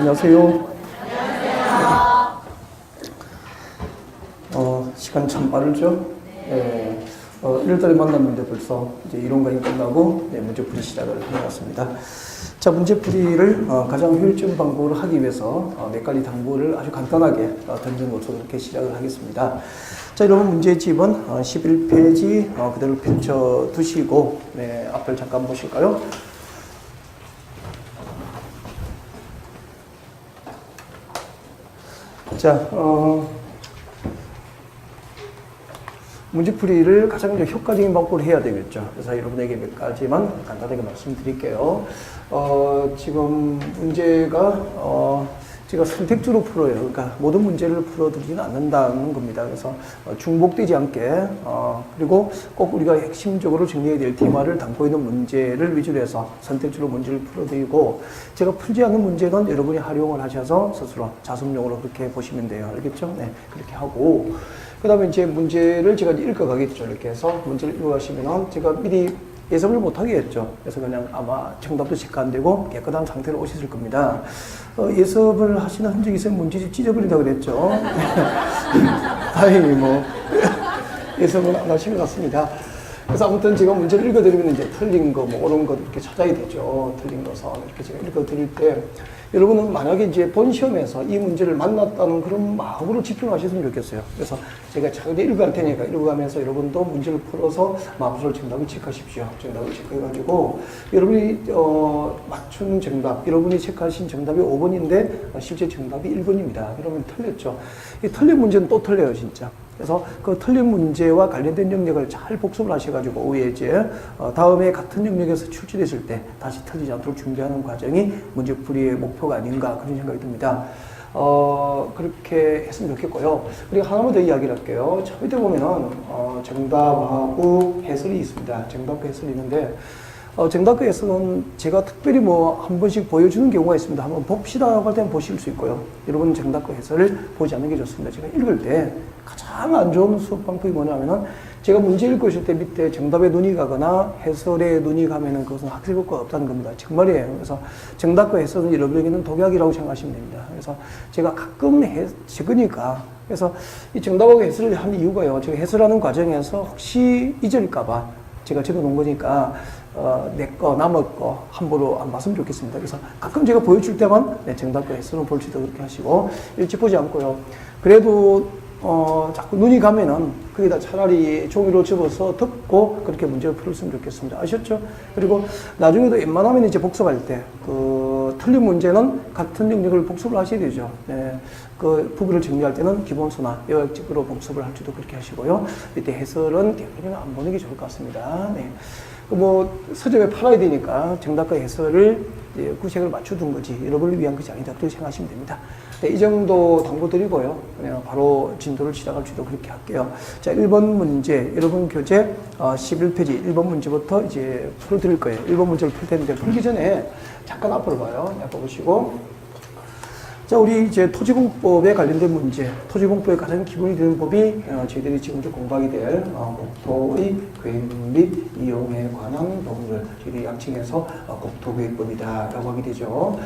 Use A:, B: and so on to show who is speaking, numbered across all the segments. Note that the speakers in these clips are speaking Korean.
A: 안녕하세요. 시간 참 빠르죠? 네. 1월달에 만났는데 벌써 이제 이론강의 끝나고 문제풀이 시작을 해봤습니다. 자, 문제풀이를 가장 효율적인 방법으로 하기 위해서 몇 가지 당부를 아주 간단하게 던져놓고서 그렇게 시작을 하겠습니다. 자, 여러분 문제집은 11페이지 그대로 펼쳐 두시고 앞을 잠깐 보실까요? 자, 문제풀이를 가장 효과적인 방법으로 해야 되겠죠. 그래서 여러분에게 몇 가지만 간단하게 말씀드릴게요. 지금 문제가 제가 선택주로 풀어요. 그러니까 모든 문제를 풀어드리지는 않는다는 겁니다. 그래서 중복되지 않게 그리고 꼭 우리가 핵심적으로 정리해야 될 테마를 담고 있는 문제를 위주로 해서 선택주로 문제를 풀어드리고, 제가 풀지 않는 문제는 여러분이 활용을 하셔서 스스로 자습용으로 그렇게 보시면 돼요. 알겠죠? 네, 그렇게 하고 그 다음에 이제 문제를 제가 읽어가겠죠. 이렇게 해서 문제를 읽어가시면 제가 미리 예상을 못하게 했죠. 그래서 그냥 아마 정답도 체크 안 되고 깨끗한 상태로 오셨을 겁니다. 예습을 하시는 흔적이 있으면 문제집 찢어버린다고 그랬죠. 다행히 뭐 예습은 안 하신 것 같습니다. 그래서 아무튼 제가 문제를 읽어드리면 이제 틀린 거, 뭐 옳은 거 이렇게 찾아야 되죠. 틀린 것은 이렇게 제가 읽어드릴 때 여러분은 만약에 이제 본 시험에서 이 문제를 만났다는 그런 마음으로 집중하셨으면 좋겠어요. 그래서 제가 차근히 읽어갈 테니까 읽어가면서 여러분도 문제를 풀어서 마음속으로 정답을 체크하십시오. 정답을 체크해가지고 여러분이 맞춘 정답, 여러분이 체크하신 정답이 5번인데 실제 정답이 1번입니다. 그러면 틀렸죠. 이 틀린 문제는 또 틀려요, 진짜. 그래서 그 틀린 문제와 관련된 영역을 잘 복습을 하셔가지고 오후에 이제 다음에 같은 영역에서 출제됐을 때 다시 틀리지 않도록 준비하는 과정이 문제풀이의 목표가 아닌가 그런 생각이 듭니다. 그렇게 했으면 좋겠고요. 그리고 하나만 더 이야기를 할게요. 첫 밑에 보면은 정답하고 해설이 있습니다. 정답과 해설이 있는데 정답과 해설은 제가 특별히 뭐 한 번씩 보여주는 경우가 있습니다. 한번 봅시다 할 때는 보실 수 있고요. 여러분 정답과 해설을 보지 않는 게 좋습니다. 제가 읽을 때 가장 안 좋은 수업 방법이 뭐냐면은 제가 문제 읽고 있을 때 밑에 정답에 눈이 가거나 해설에 눈이 가면은 그것은 학습 효과가 없다는 겁니다. 정말이에요. 그래서 정답과 해설은 여러분에게는 독약이라고 생각하시면 됩니다. 그래서 제가 가끔 적으니까 그래서 이 정답하고 해설을 한 이유가요. 제가 해설하는 과정에서 혹시 잊을까봐 제가 적어 놓은 거니까 내 거, 남의 거 함부로 안 봤으면 좋겠습니다. 그래서 가끔 제가 보여줄 때만 정답과 해설은 볼지도 그렇게 하시고 일찍 보지 않고요. 그래도 자꾸 눈이 가면은 거기다 차라리 종이로 접어서 덮고 그렇게 문제를 풀었으면 좋겠습니다. 아셨죠? 그리고 나중에도 웬만하면 이제 복습할 때 틀린 문제는 같은 영역을 복습을 하셔야 되죠. 네. 그 부분을 정리할 때는 기본서나 요약집으로 복습을 할지도 그렇게 하시고요. 이때 해설은 대부분 안 보는 게 좋을 것 같습니다. 네. 뭐 서점에 팔아야 되니까 정답과 해설을 구색을 맞춰둔 거지 여러분을 위한 것이 아니다 그렇게 생각하시면 됩니다. 네, 이 정도 당부 드리고요. 그냥 바로 진도를 시작할지도 그렇게 할게요. 자, 1번 문제 여러분 교재 11페이지 1번 문제부터 이제 풀어드릴 거예요. 1번 문제를 풀 텐데 풀기 전에 잠깐 앞으로 봐요. 앞으로 보시고 자, 우리 이제 토지공법에 관련된 문제, 토지공법의 가장 기본이 되는 법이 저희들이 지금 공부하게 될 국토의 계획 및 이용에 관한 법률을 저희들이 양칭해서 국토계획법이다라고 하게 되죠.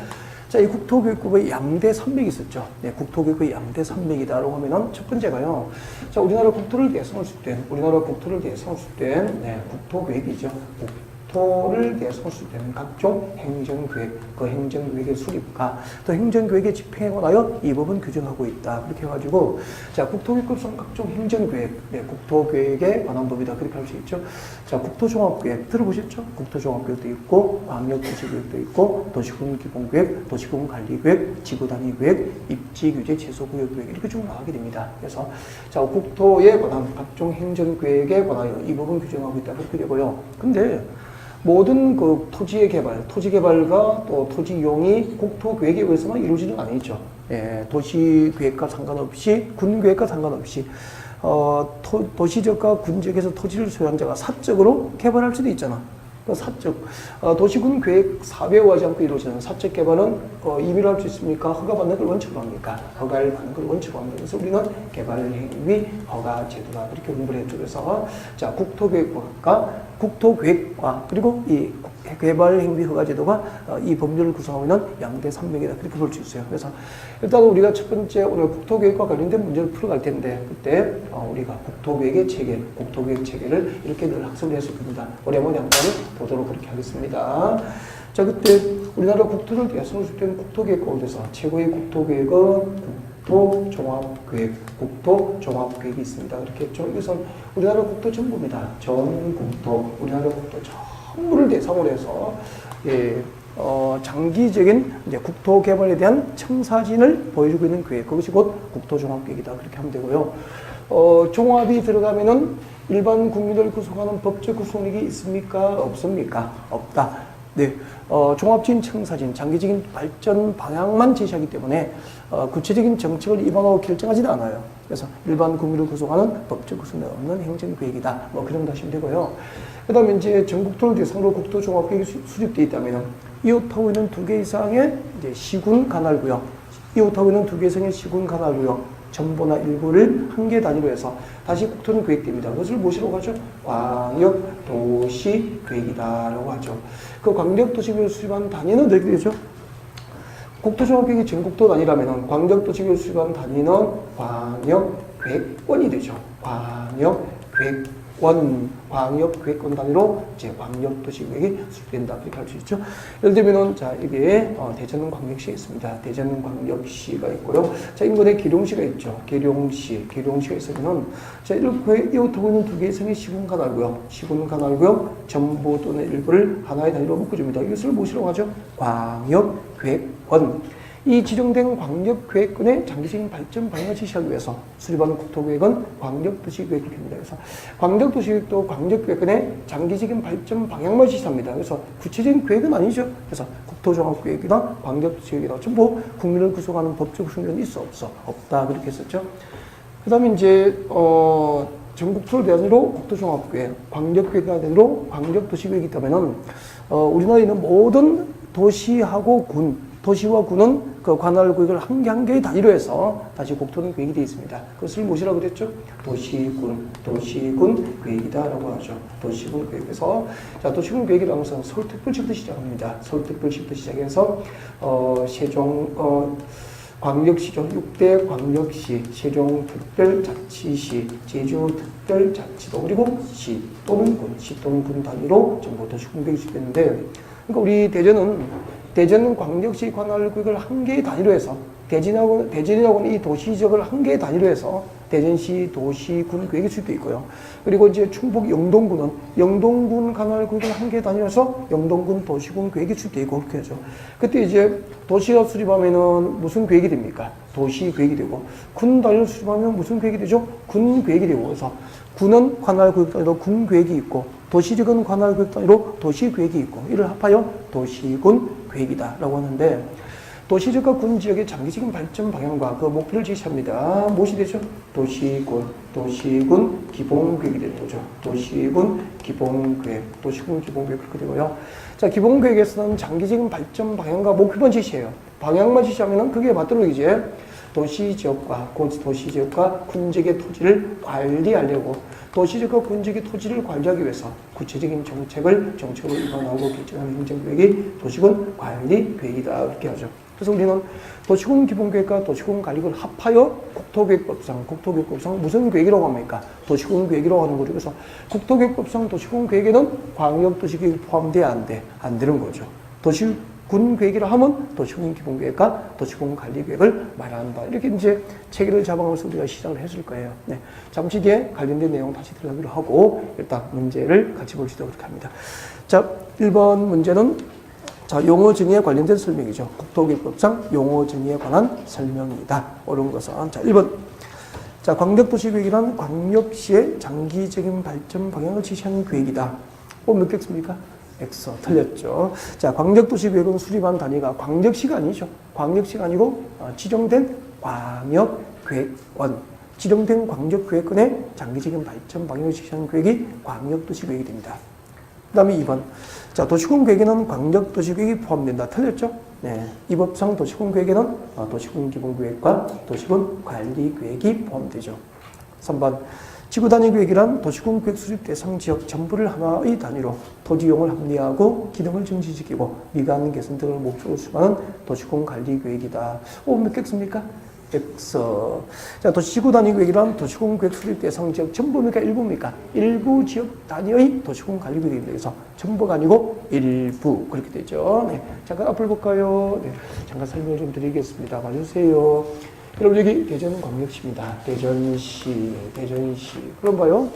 A: 자, 이 국토계획법의 양대 산맥이 있었죠. 네, 국토계획의 양대 산맥이다라고 하면은 첫 번째가요. 자, 우리나라 국토를 대상으로 수립된, 국토계획이죠. 국토를 대상으로 수립되는 각종 행정계획, 그 행정계획의 수립과 또 행정계획의 집행에 관하여 이 법은 규정하고 있다. 그렇게 해가지고, 자, 국토계획법상 각종 행정계획, 국토계획에 관한 법이다. 그렇게 할 수 있죠. 자, 국토종합계획 들어보셨죠? 국토종합계획도 있고, 광역도시계획도 있고, 도시군기본계획, 도시군관리계획, 지구단위계획, 입지규제, 제소구역계획 이렇게 쭉 나가게 됩니다. 그래서 자, 국토에 관한 각종 행정계획에 관하여 이 법은 규정하고 있다. 그렇게 되고요. 근데 모든 그 토지의 개발, 토지 개발과 또 토지 이용이 국토계획에 의해서만 이루어지는 거 아니죠. 예, 도시계획과 상관없이, 군계획과 상관없이, 도시적과 군적에서 토지를 소유한 자가 사적으로 개발할 수도 있잖아. 그 사적, 도시군 계획 사회화하지 않고 이루어지는 사적 개발은 임의로 할 수 있습니까? 허가받는 걸 원칙으로 합니까? 허가를 받는 걸 원칙으로 합니다. 그래서 우리는 개발 행위 허가 제도다. 그렇게 공부를 했죠. 그래서 자, 국토계획법과 국토계획과 그리고 이 개발행위허가제도가 이 법률을 구성하고 있는 양대 산맥이다. 그렇게 볼 수 있어요. 그래서 일단 우리가 첫 번째 오늘 국토계획과 관련된 문제를 풀어갈 텐데 그때 우리가 국토계획의 체계, 국토계획 체계를 이렇게 늘 학습을 했을 겁니다. 어려운 양반을 보도록 그렇게 하겠습니다. 자, 그때 우리나라 국토를 대상으로 수립된 국토계획 가운데서 최고의 국토계획은 국토종합계획, 국토종합계획이 있습니다. 그렇게 했죠. 이것은 우리나라 국토 전부입니다. 전 국토, 우리나라 국토 전부를 대상으로 해서 장기적인 이제 국토 개발에 대한 청사진을 보여주고 있는 계획, 그것이 곧 국토종합계획이다. 그렇게 하면 되고요. 종합이 들어가면은 일반 국민을 구성하는 법적 구성력이 있습니까? 없습니까? 없다. 네, 종합적인 청사진, 장기적인 발전 방향만 제시하기 때문에 구체적인 정책을 입안하고 결정하지는 않아요. 그래서 일반 국민을 구성하는 법적 구성력 없는 행정계획이다. 뭐 그 정도 하시면 되고요. 그 다음에 이제 전국토를 대상으로 국토종합계획이 수립되어 있다면 이웃하고 있는 2개 이상의 이제 시군 관할구역, 이웃하고 있는 2개 이상의 시군 관할구역, 전부나 일부를 한 개 단위로 해서 다시 국토는 계획됩니다. 그것을 무엇이라고 하죠? 광역도시계획이다라고 하죠. 그 광역도시계획을 수립한 단위는 어떻게 되죠? 국토종합계획이 전국도 단위라면 광역도시계획을 수립한 단위는 광역계획권이 되죠. 광역계획권 단위로 이제 광역도시계획이 수립된다. 그렇게 할 수 있죠. 예를 들면은, 자, 이게, 대전광역시가 있습니다. 대전광역시가 있고요. 자, 인근에 계룡시가 있죠. 계룡시가 있으면은, 자, 이렇게 이웃하고 있는 2개 이상의 시군관할구역, 전부 또는 일부를 하나의 단위로 묶어줍니다. 이것을 무엇이라고 하죠? 광역계획권. 이 지정된 광역계획권의 장기적인 발전 방향을 지시하기 위해서 수립하는 국토계획은 광역도시계획을 합니다. 그래서 광역도시계획도 광역계획권의 장기적인 발전 방향만 지시합니다. 그래서 구체적인 계획은 아니죠. 그래서 국토종합계획이나 광역도시계획이나 전부 국민을 구성하는 법적 구성력은 있어 없어? 없다. 그렇게 했었죠. 그 다음에 이제 전국토를 대상으로 국토종합계획, 광역계획을 대상으로 광역도시계획이 있다면은 우리나라에 있는 모든 도시하고 도시와 군은 그 관할구역을 한 개의 단위로 해서 다시 국토는 계획이 되어 있습니다. 그것을 무엇이라고 그랬죠? 도시군 계획이다라고 하죠. 도시군 계획에서, 자, 도시군 계획이라는 것은 서울특별시부터 시작합니다. 서울특별시부터 시작해서, 세종, 광역시죠. 6대 광역시, 세종특별자치시, 제주특별자치도, 그리고 시 또는 군 단위로 전부 도시군 계획이 수립됐는데, 그러니까 우리 대전은 광역시 관할구역을 한 개의 단위로 해서 대전이라고는 이 도시지역을 한 개의 단위로 해서 대전시 도시군 계획이 수립되어 있고요. 그리고 이제 충북 영동군은 영동군 관할구역을 한 개의 단위로 해서 영동군 도시군 계획이 수립되어 있고 그렇게 하죠. 그때 이제 도시가 수립하면은 무슨 계획이 됩니까? 도시 계획이 되고 군 단위로 수립하면 무슨 계획이 되죠? 군 계획이 되고 그래서 군은 관할구역 단위로 군 계획이 있고 도시지역은 관할구역 단위로 도시 계획이 있고 이를 합하여 도시군 계획이다라고 하는데 도시지역과 군 지역의 장기적인 발전 방향과 그 목표를 제시합니다. 무엇이 되죠? 도시군 기본계획이 되는 거죠. 도시군 기본계획 그렇게 되고요. 자, 기본계획에서는 장기적인 발전 방향과 목표만 제시해요. 방향만 제시하면은 그게 맞도록 이제 도시지역과 군지역의 토지를 관리하려고 도시지역과 군지역의 토지를 관리하기 위해서 구체적인 정책으로 입안하고 결정하는 행정계획이 도시군 관리계획이다 이렇게 하죠. 그래서 우리는 도시군 기본계획과 도시군 관리계획을 합하여 국토계획법상 무슨 계획이라고 합니까? 도시군 계획이라고 하는 거죠. 그래서 국토계획법상 도시군 계획에는 광역도시계획이 포함돼야 안 되는 거죠. 도시군 계획이라 하면 도시군 기본계획과 도시군 관리계획을 말한다. 이렇게 이제 체계를 잡아가면서 우리가 시작을 했을 거예요. 네. 잠시 뒤에 관련된 내용 다시 들어가기로 하고 일단 문제를 같이 볼 수 있도록 합니다. 자, 1번 문제는 자, 용어 정의에 관련된 설명이죠. 국토계획법상 용어 정의에 관한 설명이다. 옳은 것은. 자, 1번. 자, 광역도시계획이란 광역시의 장기적인 발전 방향을 지시하는 계획이다. 몇 개 있습니까? X. 틀렸죠. 자, 광역도시계획은 수립한 단위가 광역시가 아니죠. 광역시가 아니고 지정된 광역계획원. 지정된 광역계획원의 장기적인 발전 방향을 지시하는 계획이 광역도시계획이 됩니다. 그 다음에 2번. 자, 도시군 계획에는 광역도시계획이 포함된다. 틀렸죠? 네. 이 법상 도시군 계획에는 도시군 기본계획과 도시군 관리계획이 포함되죠. 3번. 지구 단위 계획이란 도시군 계획 수립 대상 지역 전부를 하나의 단위로 토지 이용을 합리화하고 기능을 증진시키고 미관 개선 등을 목적으로 수행하는 도시군 관리 계획이다. 몇 개 씁니까? X. 자, 지구 단위 계획이란 도시군 계획 수립 대상 지역 전부입니까? 일부입니까? 일부 지역 단위의 도시군 관리 계획입니다. 그래서 전부가 아니고 일부 그렇게 되죠. 네. 잠깐 앞을 볼까요? 네. 잠깐 설명을 좀 드리겠습니다. 봐주세요. 여러분 여기 대전광역시입니다. 대전시. 그럼 봐요.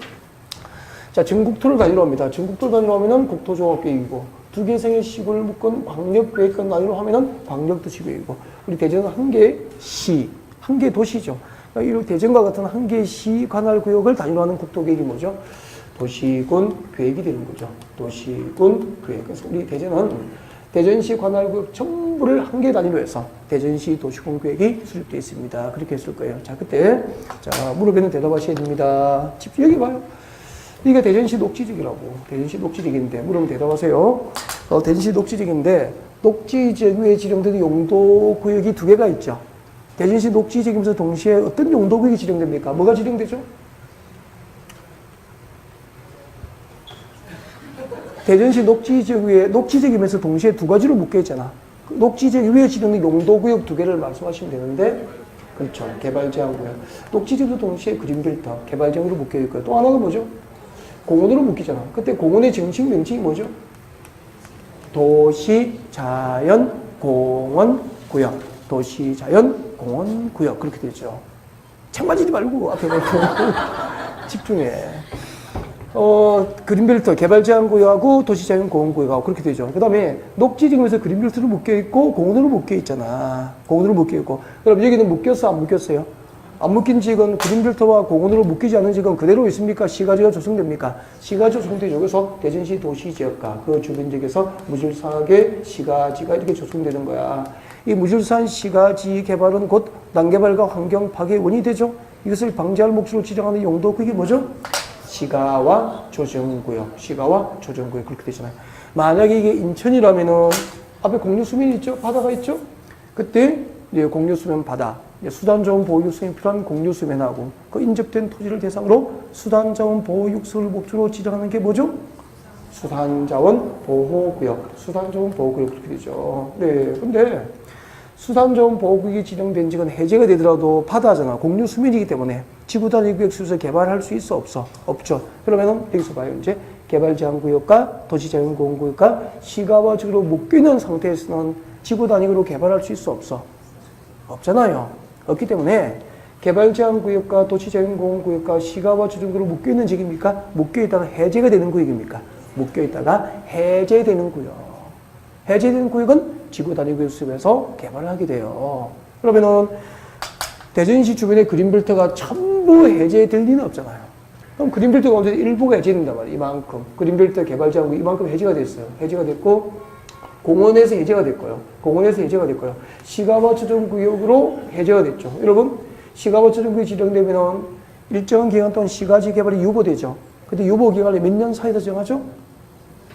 A: 자, 전국토를 단위로 합니다. 전국토를 단위로 하면은 국토종합계획이고 두 개성의 시군을 묶은 광역계획권 단위로 하면은 광역도시계획이고 우리 대전은 한 개의 시, 한 개의 도시죠. 그러니까 이 대전과 같은 한 개의 시 관할구역을 단위로 하는 국토계획이 뭐죠? 도시군 계획이 되는 거죠. 도시군 계획. 그래서 우리 대전은 대전시 관할구역 전부를 한 개 단위로 해서 대전시 도시군 계획이 수립되어 있습니다. 그렇게 했을 거예요. 자, 그때 자 물어보면 대답하셔야 됩니다. 집중 여기 봐요. 이게 대전시 녹지지역이라고. 대전시 녹지지역인데 물으면 대답하세요. 대전시 녹지지역인데 녹지지역 위에 지정된 용도구역이 두 개가 있죠. 대전시 녹지지역이면서 동시에 어떤 용도구역이 지정됩니까? 뭐가 지정되죠? 대전시 녹지지역 위에 녹지지역이면서 동시에 두 가지로 묶여있잖아. 녹지지역 위에 지정된 용도구역 두 개를 말씀하시면 되는데 그렇죠. 개발제한구역. 녹지지역도 동시에 그린벨트, 개발제한으로 묶여있고요. 또 하나가 뭐죠? 공원으로 묶이잖아. 그때 공원의 정식 명칭이 뭐죠? 도시자연공원구역. 도시자연공원구역. 그렇게 되죠. 책 맞이지 말고 앞에 보고 집중해. 그린벨트, 개발제한구역하고 도시자연공원구역하고 그렇게 되죠. 그 다음에 녹지지역에서 그린벨트로 묶여있고 공원으로 묶여있잖아. 공원으로 묶여있고. 그럼 여기는 묶였어? 안 묶였어요? 안 묶인 지역은 그린벨트와 공원으로 묶이지 않은 지역은 그대로 있습니까? 시가지가 조성됩니까? 시가 조성되죠. 그래서 대전시 도시지역과 그 주변 지역에서 무질서하게 시가지가 이렇게 조성되는 거야. 이 무질서한 시가지 개발은 곧 난개발과 환경 파괴의 원인이 되죠. 이것을 방지할 목적으로 지정하는 용도 그게 뭐죠? 시가와 조정구역, 시가와 조정구역 그렇게 되잖아요. 만약에 이게 인천이라면은 앞에 공유수면이 있죠, 바다가 있죠. 그때 이제 공유수면 바다, 수단자원 보호육성이 필요한 공유수면하고 그 인접된 토지를 대상으로 수단자원 보호육성을 목적으로 지정하는 게 뭐죠? 수산자원 보호구역, 수산자원 보호구역 그렇게 되죠. 네, 근데 수산자원 보호구역이 지정된 지역은 해제가 되더라도 바다잖아. 공유수면이기 때문에 지구단위 구역수에서 개발할 수 있어 없어? 없죠. 그러면은 여기서 봐요. 이제 개발제한구역과 도시자연공원구역과 시가와 지구로 묶이는 상태에서는 지구단위로 개발할 수 있어 없어? 없잖아요. 없기 때문에 개발제한구역과 도시자연공원구역과 시가와 주정구로 묶여있는 지역입니까? 묶여있다가 해제가 되는 구역입니까? 묶여있다가 해제되는 구역. 해제되는 구역은 지구단위 구역수에서 개발을 하게 돼요. 그러면은 대전시 주변의 그린벨트가 전부 해제될 리는 없잖아요. 그럼 그린벨트가 언제 일부가 해제된단 말이에요. 이만큼. 그린벨트 개발제한구 이만큼 해제가 됐어요. 해제가 됐고 공원에서 해제가 됐고요. 공원에서 해제가 됐고요. 시가와 조정구역으로 해제가 됐죠. 여러분, 시가와 조정구역이 지정되면 일정한 기간 동안 시가지 개발이 유보되죠. 근데 유보 기간이 몇 년 사이에서 정하죠?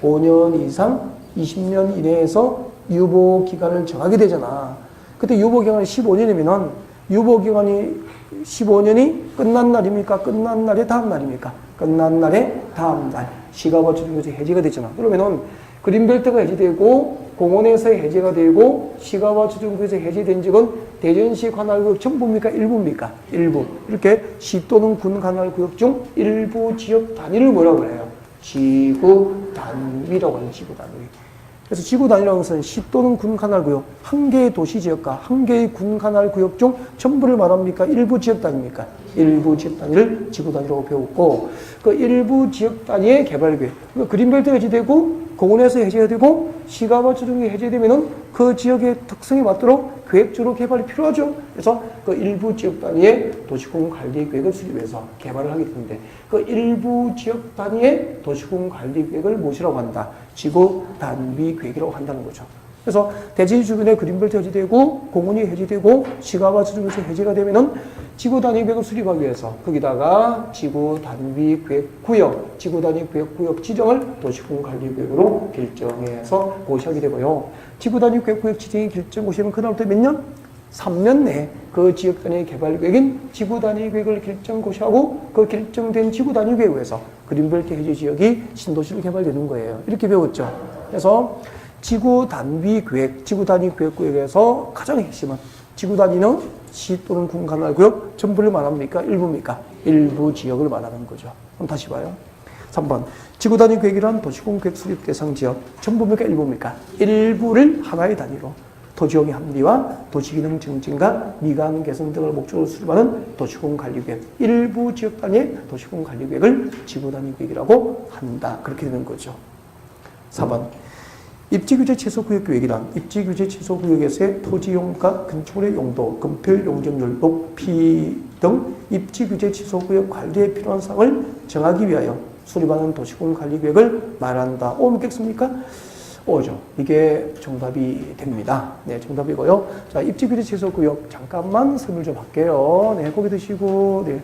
A: 5년 이상 20년 이내에서 유보 기간을 정하게 되잖아. 그때 유보 기간이 15년이면 유보 기간이 15년이 끝난 날입니까? 끝난 날의 다음 날입니까? 끝난 날의 다음 날. 시가와 조정구역이 해제가 되잖아. 그러면은 그린벨트가 해제되고 공원에서 해제가 되고 시가와 조정구에서 해제된 지역은 대전시 관할구역 전부입니까? 일부입니까? 일부. 이렇게 시 또는 군 관할구역 중 일부 지역 단위를 뭐라고 해요? 지구 단위라고 하는 지구 단위. 그래서 지구 단위라는 것은 시 또는 군 관할구역 한 개의 도시 지역과 한 개의 군 관할구역 중 전부를 말합니까? 일부 지역 단위입니까? 일부 지역 단위를 지구 단위라고 배웠고 그 일부 지역 단위의 개발 계획. 그러니까 그린벨트가 해제되고 공원에서 해제가 되고 시가와 조정이 해제되면은 그 지역의 특성에 맞도록 계획적으로 개발이 필요하죠. 그래서 그 일부 지역 단위의 도시공 관리 계획을 수립해서 개발을 하게 되는데 그 일부 지역 단위의 도시공 관리 계획을 무엇이라고 한다? 지구 단위 계획이라고 한다는 거죠. 그래서 대지 주변에 그린벨트 해제되고 공원이 해제되고 시가와 조정에서 해제가 되면은 지구 단위 계획을 수립하기 위해서 거기다가 지구 단위 계획 구역, 지구 단위 계획 구역 지정을 도시공 관리 계획으로 결정해서 고시하게 되고요. 지구 단위 계획 구역 지정이 결정 고시하면 그다음부터 몇 년? 3년 내에 그 지역 단위 개발 계획인 지구 단위 계획을 결정 고시하고 그 결정된 지구 단위 계획에서 그린벨트 해제 지역이 신도시로 개발되는 거예요. 이렇게 배웠죠. 그래서 지구 단위 계획, 지구 단위 계획 구역에서 가장 핵심은 지구 단위는 시 또는 군 관할 구역 전부를 말합니까? 일부입니까? 일부 지역을 말하는 거죠. 그럼 다시 봐요. 3번. 지구 단위 계획이란 도시공 계획 수립 대상 지역 전부입니까? 일부입니까? 일부를 하나의 단위로 도지역의 합리화, 도시기능 증진과 미관 개선 등을 목적으로 수립하는 도시공 관리계획, 일부 지역 단위의 도시공 관리계획을 지구 단위 계획이라고 한다. 그렇게 되는 거죠. 4번. 입지규제 최소구역계획이란 입지규제 최소구역에서의 토지용가, 건축물의 용도, 건폐율, 용적률, 높이 등 입지규제 최소구역 관리에 필요한 사항을 정하기 위하여 수립하는 도시공 관리계획을 말한다. 오, 묻겠습니까? 오죠. 이게 정답이 됩니다. 네, 정답이고요. 자, 입지규제 최소구역 잠깐만 설명 좀 할게요. 네, 고기 드시고, 네.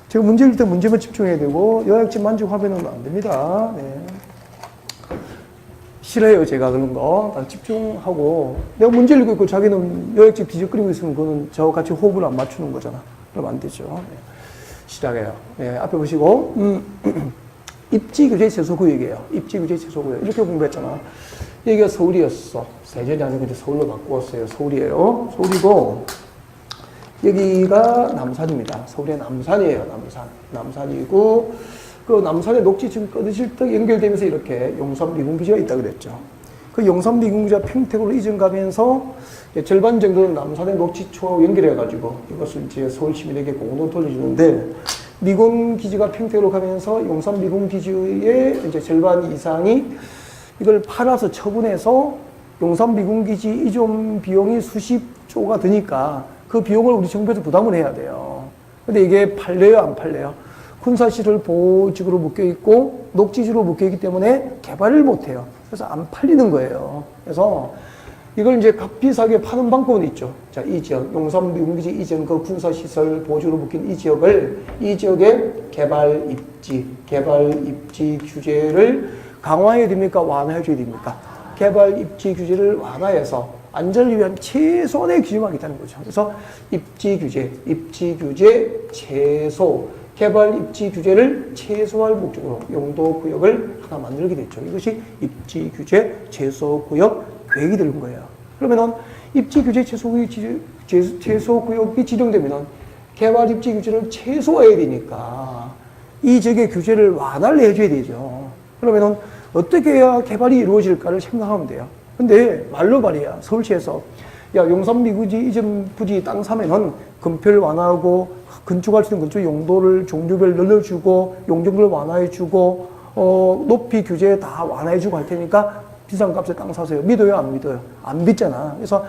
A: 제가 문제일 때 문제만 집중해야 되고, 요약집 만족하면은 안 됩니다. 네. 싫어요, 제가 그런 거. 다 집중하고. 내가 문제 읽고 있고 자기는 요약집 뒤적거리고 있으면 그거는 저와 같이 호흡을 안 맞추는 거잖아. 그러면 안 되죠. 네. 시작해요. 네, 앞에 보시고, 입지규제 최소구역이에요. 입지규제 최소구역. 이렇게 공부했잖아. 여기가 서울이었어. 세전이 아니고 이제 서울로 바꾸었어요. 서울이에요. 서울이고, 여기가 남산입니다. 서울의 남산이에요. 남산이고, 그 남산의 녹지층 꺼드실 때 연결되면서 이렇게 용산 미군기지가 있다 그랬죠. 그 용산 미군기지가 평택으로 이전가면서 절반 정도는 남산의 녹지초하고 연결해가지고 이것을 이제 서울 시민에게 공동으로 돌려주는데, 미군기지가 평택으로 가면서 용산 미군기지의 이제 절반 이상이 이걸 팔아서 처분해서 용산 미군기지 이전 비용이 수십조가 드니까 그 비용을 우리 정부에서 부담을 해야 돼요. 근데 이게 팔려요, 안 팔려요? 군사시설 보호지구로 묶여있고 녹지지로 묶여있기 때문에 개발을 못해요. 그래서 안 팔리는 거예요. 그래서 이걸 이제 값비싸게 파는 방법은 있죠. 자, 이 지역, 용산 미군기지 이전 그 군사시설 보호지구로 묶인 이 지역의 개발 입지 규제를 강화해야 됩니까? 완화해줘야 됩니까? 개발 입지 규제를 완화해서 안전을 위한 최소한의 규제만 있다는 거죠. 그래서 입지 규제 최소, 개발 입지 규제를 최소화할 목적으로 용도 구역을 하나 만들게 됐죠. 이것이 입지 규제 최소 구역 계획이 되는 거예요. 그러면은 입지 규제 최소 구역이 지정되면은 개발 입지 규제를 최소화해야 되니까 이 지역의 규제를 완화를 해줘야 되죠. 그러면은 어떻게 해야 개발이 이루어질까를 생각하면 돼요. 근데 말로 말이야. 서울시에서 야, 용산 미군지 이전 부지 땅 사면은 건폐를 완화하고 건축할 수 있는 건축 용도를 종류별 늘려주고 용적률 완화해주고 높이 규제 다 완화해주고 할 테니까 비싼 값에 땅 사세요. 믿어요, 안 믿어요? 안 믿잖아. 그래서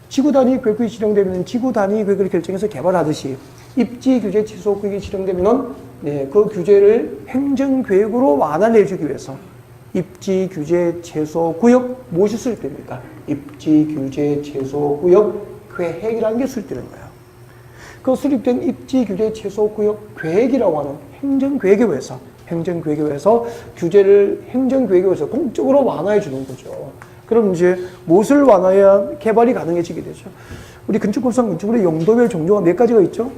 A: 지구 단위 계획이 지정되면 지구 단위 계획을 결정해서 개발하듯이 입지 규제 취소 계획이 지정되면은 네, 그 규제를 행정 계획으로 완화를 해주기 위해서 입지 규제 최소 구역 무엇이 수립됩니까? 입지 규제 최소 구역 계획이라는 게 수립되는 거예요. 그 수립된 입지 규제 최소 구역 계획이라고 하는 행정계획에 의해서 규제를 행정계획에 의해서 공적으로 완화해 주는 거죠. 그럼 이제 무엇을 완화해야 개발이 가능해지게 되죠? 우리 건축법상 건축물의 용도별 종류가 몇 가지가 있죠?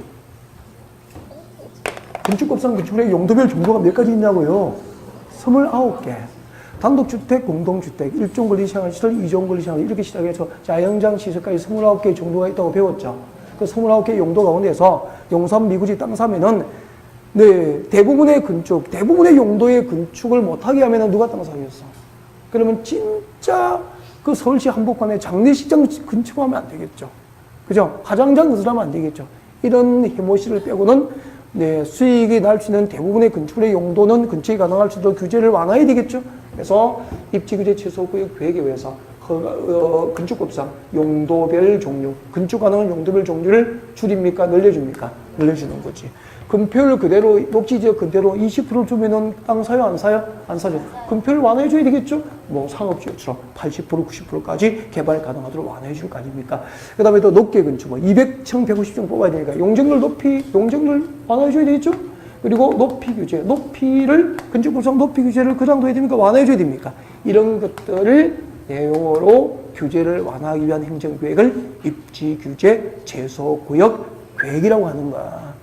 A: 건축법상 건축물의 용도별 종류가 몇 가지 있냐고요? 29개. 단독주택, 공동주택, 1종 권리생활시설, 2종 권리생활 이렇게 시작해서 자연장 시설까지 29개 정도가 있다고 배웠죠. 그 29개 용도 가운데서 용산 미구지 땅 사면은 네, 대부분의 용도의 건축을 못하게 하면은 누가 땅 사겠어? 그러면 진짜 그 서울시 한복판에 장례식장 건축하면 안 되겠죠. 그죠? 화장장 건설하면 안 되겠죠. 이런 해모시를 빼고는 네, 수익이 날 수 있는 대부분의 건축물의 용도는 건축이 가능할 수 있도록 규제를 완화해야 되겠죠. 그래서 입지규제 최소구역 계획에 의해서 건축법상 용도별 종류, 건축 가능한 용도별 종류를 줄입니까? 늘려줍니까? 늘려주는 거지. 건폐율 그대로, 녹지지역 그대로 20% 주면은 땅 사요? 안 사요? 안 사죠. 건폐율 완화해줘야 되겠죠? 뭐 상업지역처럼 80%, 90%까지 개발 가능하도록 완화해줄 거 아닙니까? 그 다음에 또 높게 건축, 뭐 200층, 150층 뽑아야 되니까 용적률 완화해줘야 되겠죠? 그리고 높이 규제, 건축법상 높이 규제를 그 정도 해야 됩니까? 완화해줘야 됩니까? 이런 것들을 내용으로 규제를 완화하기 위한 행정계획을 입지규제 제소구역 계획이라고 하는 거야.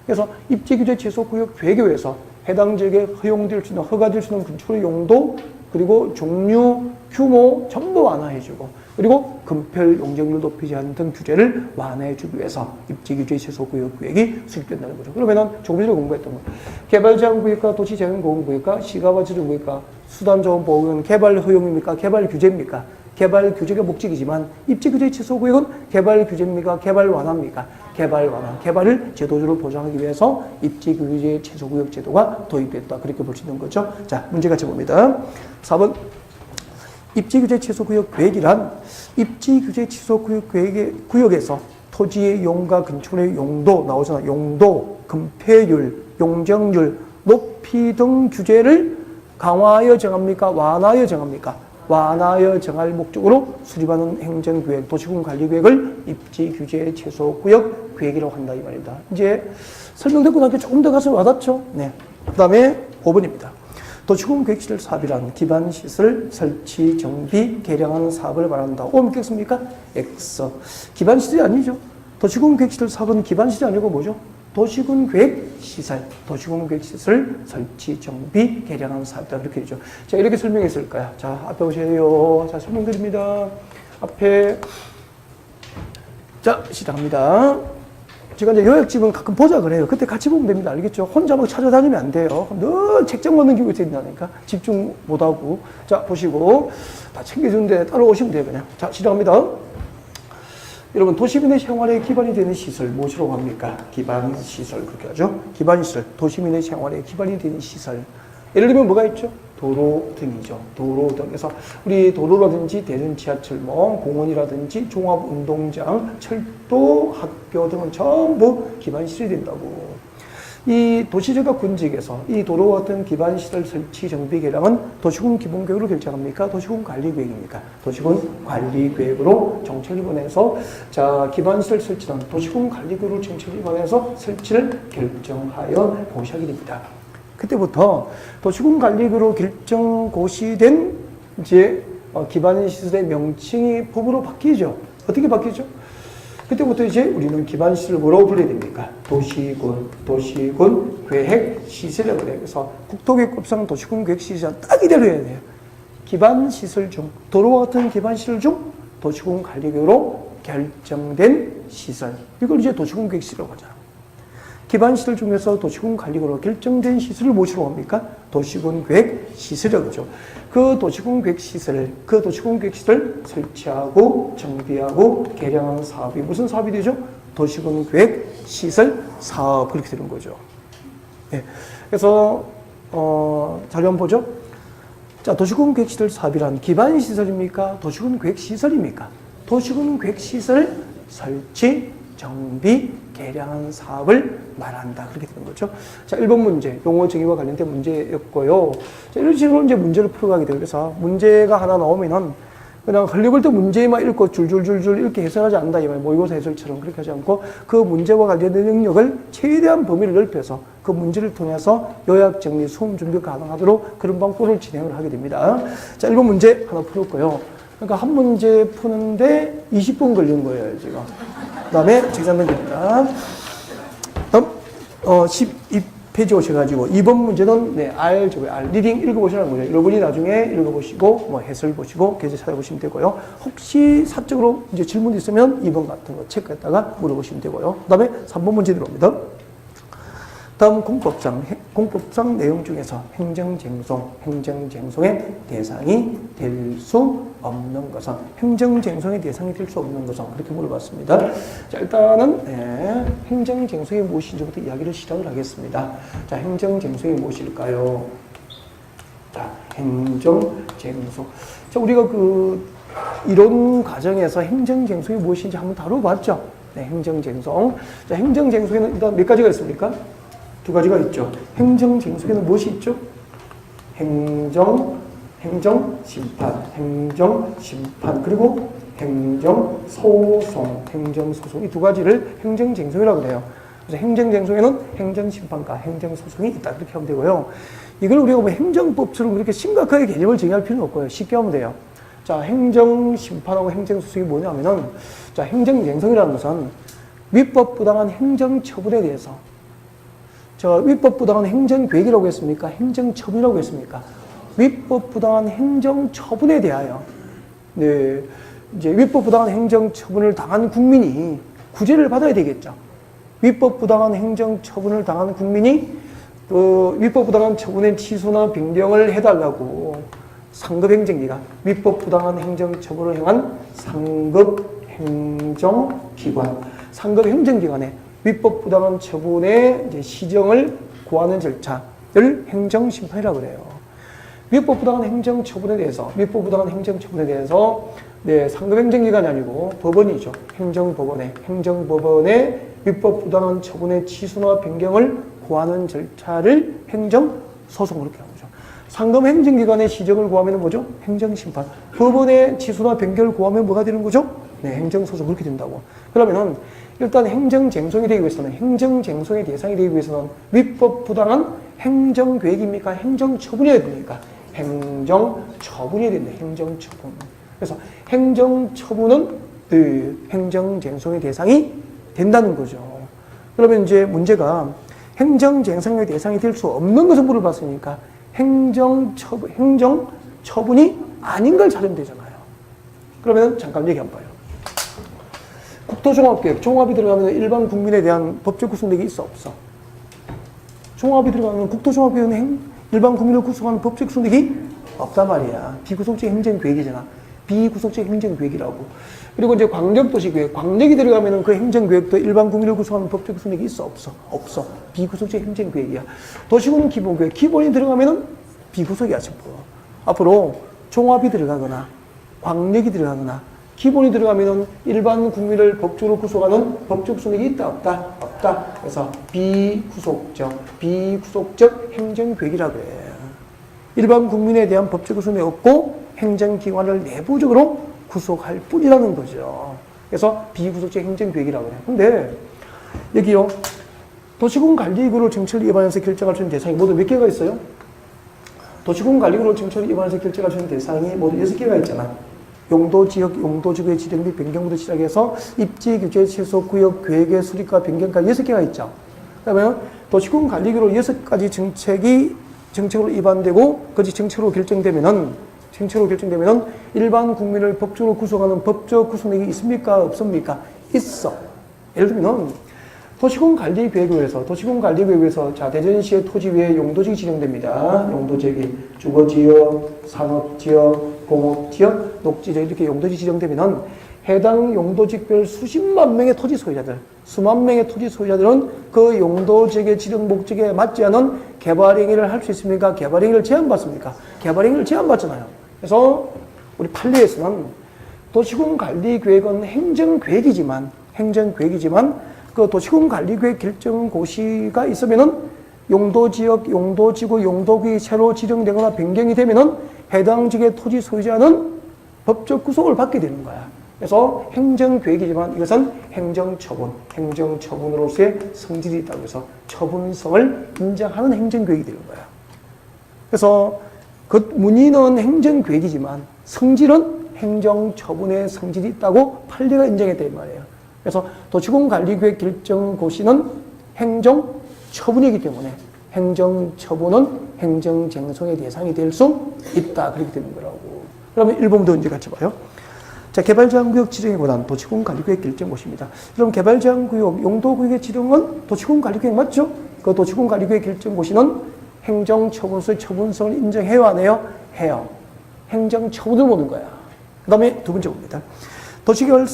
A: 그래서 입지규제 제소구역 계획에 의해서 해당 지역에 허용될 수 있는, 허가될 수 있는 건축의 용도, 그리고 종류, 규모 전부 완화해주고, 그리고 금별 용적률 높이지 않는 등 규제를 완화해주기 위해서 입지규제 제소구역 계획이 수립된다는 거죠. 그러면은 조금 전에 공부했던 거. 개발제한구역과 도시재생보건구역과 시가와지정구역과 수단자원보호구역은 개발 허용입니까? 개발 규제입니까? 개발 규제가 목적이지만 입지규제 제소구역은 개발 규제입니까? 개발 완화입니까? 개발 완화, 개발을 제도적으로 보장하기 위해서 입지규제 제소구역 제도가 도입됐다. 그렇게 볼 수 있는 거죠. 자, 문제 같이 봅니다. 4번. 입지규제 제소구역 계획이란 입지규제 제소구역 구역에서 토지의 용과 건축물의 용도 나오잖아. 용도, 건폐율, 용적률, 높이 등 규제를 강화하여 정합니까? 완화하여 정합니까? 완화하여 정할 목적으로 수립하는 행정계획, 도시군관리계획을 입지규제 제소구역 계획이라고 한다 이 말입니다. 이제 설명듣고 나니까 조금 더 가슴 와닿죠? 네. 그 다음에 5번입니다. 도시군 계획시설 사업이란 기반시설 설치, 정비, 개량하는 사업을 말한다. O 믿겠습니까? X. 기반시설이 아니죠. 도시군 계획시설 사업은 기반시설이 아니고 뭐죠? 도시군 계획시설, 도시군 계획시설 설치, 정비, 개량하는 사업이다. 그렇게 되죠. 자, 이렇게 설명했을까요? 자, 앞에 오세요. 자, 설명드립니다. 앞에. 자, 시작합니다. 제가 이제 요약집은 가끔 보자 그래요. 그때 같이 보면 됩니다. 알겠죠? 혼자 막 찾아다니면 안 돼요. 늘 책장 먹는 기분이 된다니까. 집중 못하고. 자, 보시고. 다 챙겨주는데 따라오시면 돼요, 그냥. 자, 시작합니다. 여러분, 도시민의 생활에 기반이 되는 시설, 무엇이라고 합니까? 기반시설, 그렇게 하죠. 기반시설, 도시민의 생활에 기반이 되는 시설. 예를 들면 뭐가 있죠? 도로 등이죠. 도로 등. 그래서 우리 도로라든지 대전 지하철망, 공원이라든지 종합운동장, 철도, 학교 등은 전부 기반시설이 된다고. 이 도시재가 군직에서 이 도로 같은 기반시설 설치 정비 개량은 도시군 기본계획으로 결정합니까? 도시군 관리계획입니까? 도시군 관리계획으로 정책을 보내서 자 기반시설 설치는 도시군 관리계획으로 정책을 보내서 설치를 결정하여 고시하게 됩니다. 그때부터 도시군 관리계획으로 결정 고시된 이제 기반시설의 명칭이 법으로 바뀌죠. 어떻게 바뀌죠? 그때부터 이제 우리는 기반시설을 뭐라고 불러야 됩니까? 도시군 계획시설이라고 그래요. 그래서 국토계획법상 도시군 계획시설 딱 이대로 해야 돼요. 기반시설 중, 도로와 같은 기반시설 중 도시군 관리계획으로 결정된 시설. 이걸 이제 도시군 계획시설이라고 하잖아. 기반시설 중에서 도시군 관리계획으로 결정된 시설을 무엇이라고 합니까? 도시군 계획시설이라고 하죠. 그 도시군 계획시설 설치하고 정비하고 개량하는 사업이 무슨 사업이 되죠? 도시군 계획시설 사업 그렇게 되는 거죠. 네. 그래서 자료 한번 보죠. 자, 도시군 계획시설 사업이란 기반시설입니까? 도시군 계획시설입니까? 도시군 계획시설 설치, 정비, 개량하는 사업을 말한다. 그렇게 되는 거죠. 자, 1번 문제, 용어 정의와 관련된 문제였고요. 자, 이런 식으로 이제 문제를 풀어가게 돼요. 그래서 문제가 하나 나오면은 그냥 흘려볼 때 문제만 읽고 줄줄줄줄 이렇게 해석하지 않는다. 이 말이에요. 모의고사 해설처럼 그렇게 하지 않고 그 문제와 관련된 영역을 최대한 범위를 넓혀서 그 문제를 통해서 요약 정리, 수험 준비 가능하도록 그런 방법을 진행을 하게 됩니다. 자, 1번 문제 하나 풀었고요. 그러니까 한 문제 푸는데 20분 걸린 거예요, 지금. 그 다음에 책상 던집니다. 다음, 12페이지 오셔가지고, 2번 문제는, 네, R죠. R. 리딩 읽어보시라는 거죠. 여러분이 나중에 읽어보시고, 뭐, 해설 보시고, 계제 찾아보시면 되고요. 혹시 사적으로 이제 질문 있으면 2번 같은 거 체크했다가 물어보시면 되고요. 그 다음에 3번 문제 들어옵니다. 다음 공법상 내용 중에서 행정쟁송의 대상이 될 수 없는 것은, 행정쟁송의 대상이 될 수 없는 것은, 그렇게 물어봤습니다. 자, 일단은, 네, 행정쟁송이 무엇인지부터 이야기를 시작을 하겠습니다. 자, 행정쟁송이 무엇일까요? 자, 행정쟁송. 자, 우리가 그, 이론 과정에서 행정쟁송이 무엇인지 한번 다뤄봤죠? 네, 행정쟁송. 자, 행정쟁송에는 일단 몇 가지가 있습니까? 두 가지가 있죠. 행정쟁송에는 무엇이 있죠? 행정심판, 그리고 행정소송, 이 두 가지를 행정쟁송이라고 해요. 그래서 행정쟁송에는 행정심판과 행정소송이 있다. 그렇게 하면 되고요. 이걸 우리가 뭐 행정법처럼 그렇게 심각하게 개념을 정의할 필요는 없고요. 쉽게 하면 돼요. 자, 행정심판하고 행정소송이 뭐냐면은, 자, 행정쟁송이라는 것은 위법부당한 행정처분에 대해서, 저 위법부당한 행정계획이라고 했습니까? 행정처분이라고 했습니까? 위법부당한 행정처분에 대하여, 네, 이제 위법부당한 행정처분을 당한 국민이 구제를 받아야 되겠죠. 위법부당한 행정처분을 당한 국민이 그 위법부당한 처분의 취소나 변경을 해달라고 상급행정기관, 위법부당한 행정처분을 행한 상급행정기관, 상급행정기관에 위법부당한 처분의 이제 시정을 고하는 절차를 행정심판이라고 그래요. 위법부당한 행정처분에 대해서, 네, 상급행정기관이 아니고 법원이죠. 행정법원에 위법부당한 처분의 취소나 변경을 고하는 절차를 행정소송 그렇게 하는 거죠. 상급행정기관의 시정을 고하면 뭐죠? 행정심판. 법원의 취소나 변경을 고하면 뭐가 되는 거죠? 네, 행정소송 그렇게 된다고. 그러면은 일단 행정쟁송이 되기 위해서는, 행정쟁송의 대상이 되기 위해서는 위법부당한 행정계획입니까? 행정처분이어야 됩니까? 행정처분이 된다. 행정처분. 그래서 행정처분은 그 행정쟁송의 대상이 된다는 거죠. 그러면 이제 문제가 행정쟁송의 대상이 될 수 없는 것을 물어봤으니까 행정처분이 아닌 걸 찾으면 되잖아요. 그러면 잠깐 얘기 한번 봐요. 국토종합계획, 종합이 들어가면 일반 국민에 대한 법적 구속력이 있어, 없어? 종합이 들어가면 국토종합계획은 일반 국민을 구속하는 법적 구속력이 없단 말이야. 비구속적 행정계획이잖아. 비구속적 행정계획이라고. 그리고 이제 광역도시계획, 광역이 들어가면 그 행정계획도 일반 국민을 구성하는 법적 구속력이 있어, 없어? 없어. 비구속적 행정계획이야. 도시군 기본계획, 기본이 들어가면 비구속이야, 전부. 앞으로 종합이 들어가거나, 광역이 들어가거나, 기본이 들어가면 일반 국민을 법적으로 구속하는 법적 구속력이 있다, 없다? 없다. 그래서 비구속적 행정계획이라고 해. 일반 국민에 대한 법적 구속력이 없고 행정기관을 내부적으로 구속할 뿐이라는 거죠. 그래서 비구속적 행정계획이라고 해요. 근데 여기요, 도시군관리구를 정책을 위반해서 결정할 수 있는 대상이 모두 몇 개가 있어요? 도시군관리구를 정책을 위반해서 결정할 수 있는 대상이 모두 6개가 있잖아. 용도지역, 용도지구의 지정 및 변경부터 시작해서 입지, 규제, 취소, 구역, 계획의 수립과 변경까지 6개가 있죠. 그러면 도시군관리구로 6가지 정책으로 위반되고 그것이 정책으로 결정되면은 일반 국민을 법적으로 구속하는 법적 구속력이 있습니까? 없습니까? 있어. 예를 들면 도시군관리계획에서 자, 대전시의 토지 위에 용도지역이 지정됩니다. 용도지역이 주거지역, 산업지역, 공업지역, 녹지지역 이렇게 용도지역이 지정되면 해당 용도지역별 수십만 명의 토지 소유자들, 수만 명의 토지 소유자들은 그 용도지역의 지정 목적에 맞지 않은 개발 행위를 할 수 있습니까? 개발 행위를 제한받습니까? 개발 행위를 제한받잖아요. 그래서 우리 판례에서는 도시군관리계획은 행정계획이지만 그 도시군관리계획 결정고시가 있으면은 용도지역, 용도지구, 용도구역이 새로 지정되거나 변경이 되면은 해당 지역의 토지 소유자는 법적 구속을 받게 되는 거야. 그래서 행정계획이지만 이것은 행정처분으로서의 성질이 있다고 해서 처분성을 인정하는 행정계획이 되는 거야. 그래서 그 문의는 행정계획이지만 성질은 행정처분의 성질이 있다고 판례가 인정했다 이 말이에요. 그래서 도시군관리계획 결정고시는 행정처분이기 때문에 행정처분은 행정쟁송의 대상이 될 수 있다. 그렇게 되는 거라고. 그러면 1번부터 이제 같이 봐요. 자, 개발제한구역 지정에 관한 도시군관리계획 결정고시입니다. 그럼 개발제한구역, 용도구역의 지정은 도시군관리계획 맞죠? 그 도시군관리계획 결정고시는 행정처분서의 처분성을 인정해요, 안 해요? 해요. 행정처분을 보는 거야. 그 다음에 두 번째 봅니다. 도시개발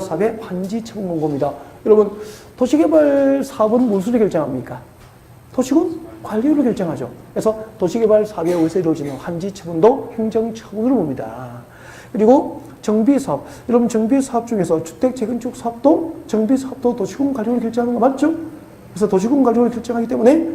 A: 사업의 환지처분 공고입니다. 여러분, 도시개발 사업은 무엇으로 결정합니까? 도시군 관리로 결정하죠. 그래서 도시개발 사업에 의해서 이루어지는 환지처분도 행정처분으로 봅니다. 그리고 정비사업, 여러분 정비사업 중에서 주택 재건축 사업도 정비사업도 도시군 관리로 결정하는 거 맞죠? 그래서 도시군 관리로 결정하기 때문에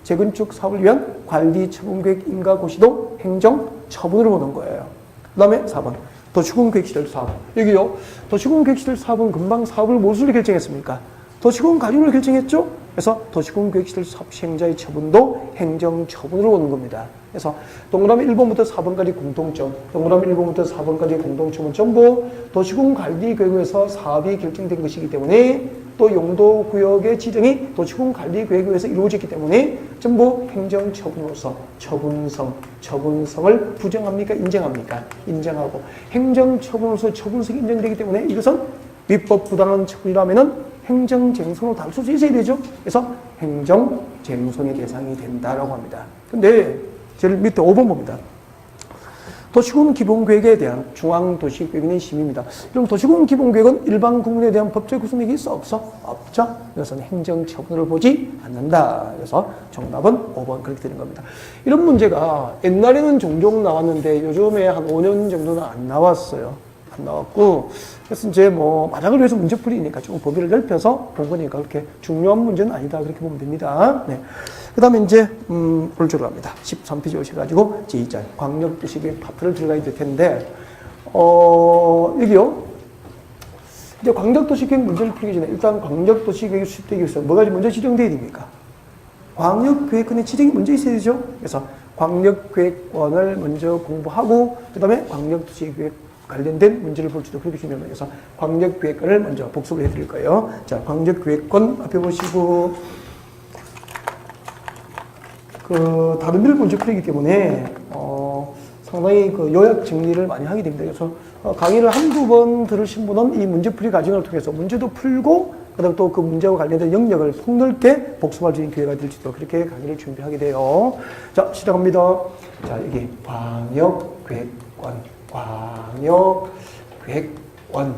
A: 재건축 사업을 위한 관리처분계획 인가고시도 행정처분으로 보는 거예요. 그 다음에 4번 도시군계획시설 사업. 여기요, 도시군계획시설 사업은 금방 사업을 무엇으로 결정했습니까? 도시공 가중을 결정했죠. 그래서 도시공계획시설 사업 시행자의 처분도 행정처분으로 오는 겁니다. 그래서 동그라미 1번부터 4번까지 공통점, 동그라미 1번부터 4번까지 공통점은 전부 도시공관리계획에서 사업이 결정된 것이기 때문에 또 용도구역의 지정이 도시공관리계획에 의해서 이루어졌기 때문에 전부 행정처분으로서 처분성을 부정합니까? 인정합니까? 인정하고 행정처분으로서 처분성이 인정되기 때문에 이것은 위법부당한 처분이라면은 행정쟁송으로 다룰 수 있어야 되죠. 그래서 행정쟁송의 대상이 된다라고 합니다. 근데 제일 밑에 5번 봅니다. 도시공 기본계획에 대한 중앙도시계획의 심의입니다. 그럼 도시공 기본계획은 일반 국민에 대한 법적 구속력이 있어? 없어? 없죠. 이것은 행정처분으로 보지 않는다. 그래서 정답은 5번 그렇게 되는 겁니다. 이런 문제가 옛날에는 종종 나왔는데 요즘에 한 5년 정도는 안 나왔어요. 안 나왔고, 그래서 이제 뭐 마작을 위해서 문제풀이니까 조금 범위를 넓혀서 본 거니까 그렇게 중요한 문제는 아니다. 그렇게 보면 됩니다. 네. 그 다음에 이제, 오른쪽으로 갑니다. 13페이지 오셔가지고, 제2장, 광역도시계획 파트를 들어가야 될 텐데, 여기요. 이제 광역도시계획 문제를 풀기 전에 일단 광역도시계획이 수립되기 위해서 뭐가 먼저 지정돼야 됩니까? 광역계획권의 지정이 먼저 있어야 되죠. 그래서 광역계획권을 먼저 공부하고, 그 다음에 광역도시계획 관련된 문제를 볼지도 그렇게 중요합니다. 그래서 광역계획권을 먼저 복습을 해드릴 거예요. 자, 광역계획권 앞에 보시고, 다른 데를 먼저 풀이기 때문에, 상당히 요약 정리를 많이 하게 됩니다. 그래서 강의를 한두 번 들으신 분은 이 문제풀이 과정을 통해서 문제도 풀고, 그 다음에 또 그 문제와 관련된 영역을 폭넓게 복습할 수 있는 기회가 될지도 그렇게 강의를 준비하게 돼요. 자, 시작합니다. 자, 여기 광역계획권. 광역계획권.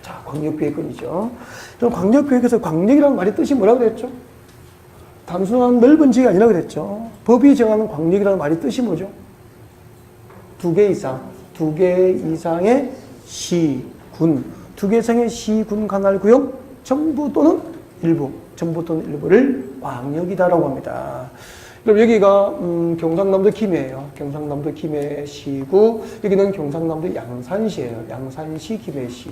A: 자, 광역계획권이죠. 그럼 광역계획에서 광역이라는 말의 뜻이 뭐라고 그랬죠? 단순한 넓은 지역이 아니라고 그랬죠. 법이 정하는 광역이라는 말의 뜻이 뭐죠? 두 개 이상의 시군, 두 개 이상의 시군 관할구역 전부 또는 일부를 광역이다라고 합니다. 그럼 여기가 경상남도 김해예요. 경상남도 김해시고, 여기는 경상남도 양산시예요. 양산시 김해시.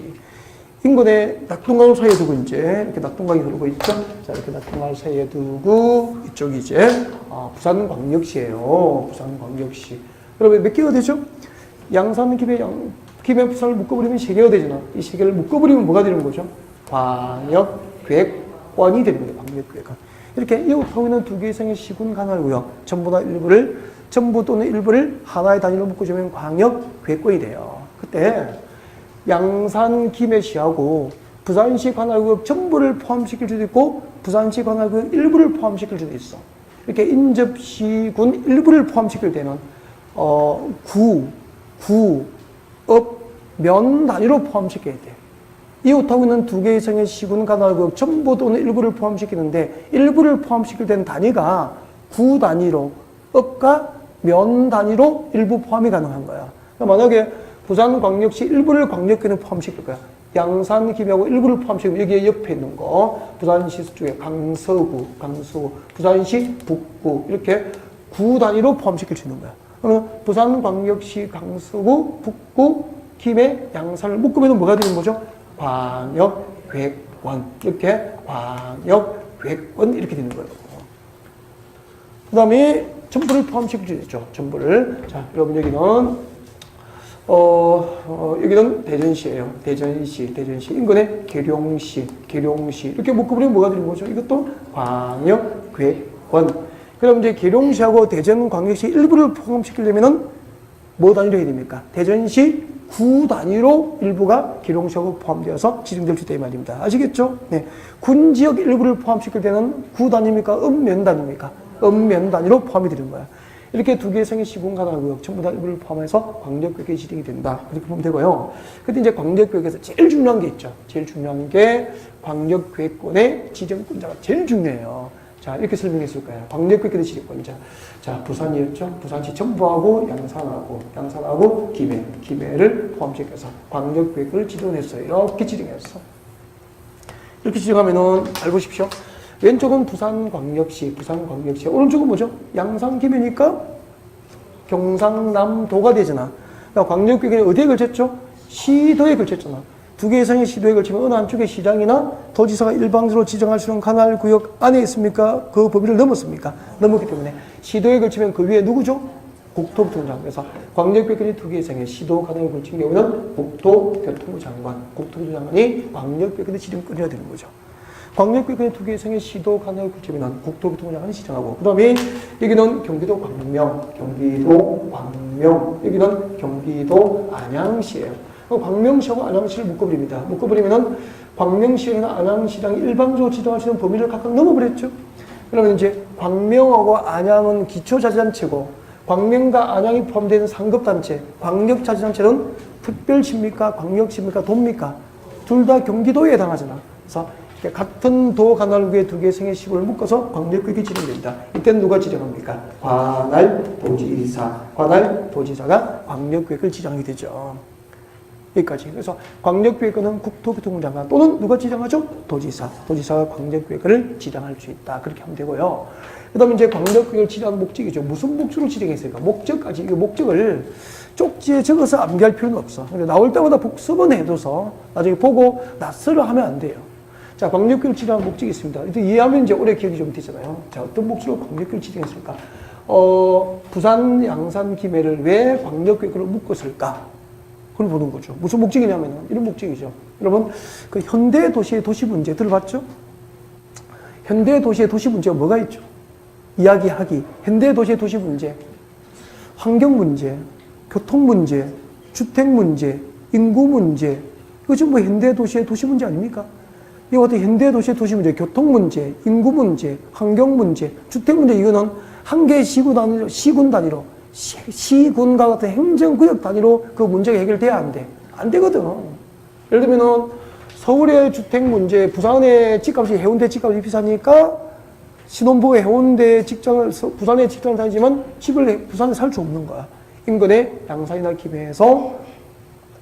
A: 인근에 낙동강 사이에 두고 이제 이렇게 낙동강이 흐르고 있죠. 자, 이렇게 낙동강 사이에 두고 이쪽이 이제 부산광역시예요. 부산광역시. 그러면 몇 개가 되죠? 양산 김해 부산을 묶어버리면 3개가 되잖아. 이 3개를 묶어버리면 뭐가 되는 거죠? 광역계획권이 되는 거예요. 광역계획권. 이렇게 이웃하고 있는 두 개 이상의 시군 관할구역 전부 또는 일부를 하나의 단위로 묶어주면 광역계획권이 돼요. 그때 양산 김해시하고 부산시 관할구역 전부를 포함시킬 수도 있고 부산시 관할구역 일부를 포함시킬 수도 있어. 이렇게 인접시군 일부를 포함시킬 때는 면 단위로 포함시켜야 돼. 이웃하고 있는 두 개 이상의 시군 관할구역 전부 또는 일부를 포함시키는데 일부를 포함시킬 때는 단위가 구 단위로 읍과 면 단위로 일부 포함이 가능한 거야. 그러니까 만약에 부산광역시 일부를 광역권에 포함시킬 거야. 양산 김해하고 일부를 포함시키면 여기에 옆에 있는 거 부산시 쪽에 강서구, 부산시 북구 이렇게 구 단위로 포함시킬 수 있는 거야. 그러면 부산광역시 강서구, 북구, 김해, 양산을 묶으면 뭐가 되는 거죠? 광역계획권. 이렇게 광역계획권 이렇게 되는 거예요. 그 다음에 전부를 포함시킬 수 있죠. 전부를. 자, 여러분 여기는 여기는 대전시예요. 대전시 인근에 계룡시 이렇게 묶어버리면 뭐가 되는 거죠? 이것도 광역계획권. 그럼 이제 계룡시하고 대전광역시 일부를 포함시키려면은 뭐 단위로 해야 됩니까? 대전시 구 단위로 일부가 계룡시하고 포함되어서 지정될 수 있다 이 말입니다. 아시겠죠? 네. 군 지역 일부를 포함시킬 때는 구 단위입니까? 읍면 단위입니까? 읍면 단위로 포함이 되는 거야. 이렇게 두 개 이상의 시군 관할구역 전부 다 일부를 포함해서 광역계획이 지정이 된다. 그렇게 보면 되고요. 근데 이제 광역계획에서 제일 중요한 게 있죠. 제일 중요한 게 광역계획권의 지정권자가 제일 중요해요. 자, 이렇게 설명했을 거예요. 광역계획의 지정권자. 자, 부산이었죠. 부산시 전부하고 양산하고 김해를 포함시켜서 광역계획을 지정했어요. 이렇게 지정했어. 이렇게 지정하면은 잘 보십시오. 왼쪽은 부산광역시. 오른쪽은 뭐죠? 양산 김해니까 경상남도가 되잖아. 그러니까 광역계획이 어디에 걸쳤죠? 시도에 걸쳤잖아. 두 개 이상의 시도에 걸치면 어느 한쪽의 시장이나 도지사가 일방적으로 지정할 수 있는 관할 구역 안에 있습니까? 그 범위를 넘었습니까? 넘었기 때문에 시도에 걸치면 그 위에 누구죠? 국토교통부 장관. 그래서 광역교육권이 두 개 이상의 시도 관할에 걸친 경우는 국토교통부 장관, 국토교통부 장관이 광역교육권의 지정권이어야 되는 거죠. 광역교육권이 두 개 이상의 시도 관할에 걸치면 국토교통부 장관이 지정하고, 그 다음에 여기는 경기도 광명, 여기는 경기도 안양시예요. 광명시하고 안양시를 묶어버립니다. 묶어버리면은 광명시나 안양시랑 일방적으로 지정할 수 있는 범위를 각각 넘어버렸죠. 그러면 이제 광명하고 안양은 기초자치단체고, 광명과 안양이 포함된 상급단체, 광역자치단체는 특별시입니까? 광역시입니까? 도입니까? 둘 다 경기도에 해당하잖아. 그래서 같은 도 관할구에 두 개의 생의 시구를 묶어서 광역구역이 지정됩니다. 이때는 누가 지정합니까? 관할도지사. 관할도지사가 광역구역을 지정하게 되죠. 여기까지. 그래서 광역구역은 국토교통부 장관 또는 누가 지정하죠? 도지사. 도지사가 광역구역을 지정할 수 있다. 그렇게 하면 되고요. 그 다음에 이제 광역구역을 지정한 목적이죠. 무슨 목적으로 지정했을까? 목적까지. 이 목적을 쪽지에 적어서 암기할 필요는 없어. 나올 때마다 복습은 해둬서 나중에 보고 낯설어 하면 안 돼요. 자, 광역구역을 지정한 목적이 있습니다. 이해하면 이제 오래 기억이 좀 되잖아요. 자, 어떤 목적으로 광역구역을 지정했을까? 부산, 양산, 김해를 왜 광역구역으로 묶었을까? 그걸 보는 거죠. 무슨 목적이냐면 이런 목적이죠. 여러분, 그 현대 도시의 도시 문제 들어봤죠? 현대 도시의 도시 문제가 뭐가 있죠? 이야기하기. 현대 도시의 도시 문제. 환경 문제, 교통 문제, 주택 문제, 인구 문제. 이거 지금 뭐 현대 도시의 도시 문제 아닙니까? 이거 어떻게 현대 도시의 도시 문제, 교통 문제, 인구 문제, 환경 문제, 주택 문제, 이거는 한 개의 시군 단위로, 시군과 같은 행정구역 단위로 그 문제가 해결돼야 안 돼. 안 되거든. 예를 들면은 서울의 주택 문제, 부산의 집값이 해운대 집값이 비싸니까 신혼부부 해운대 직장을, 부산에 직장을 다니지만 집을 부산에 살 수 없는 거야. 인근의 양산이나 김해에서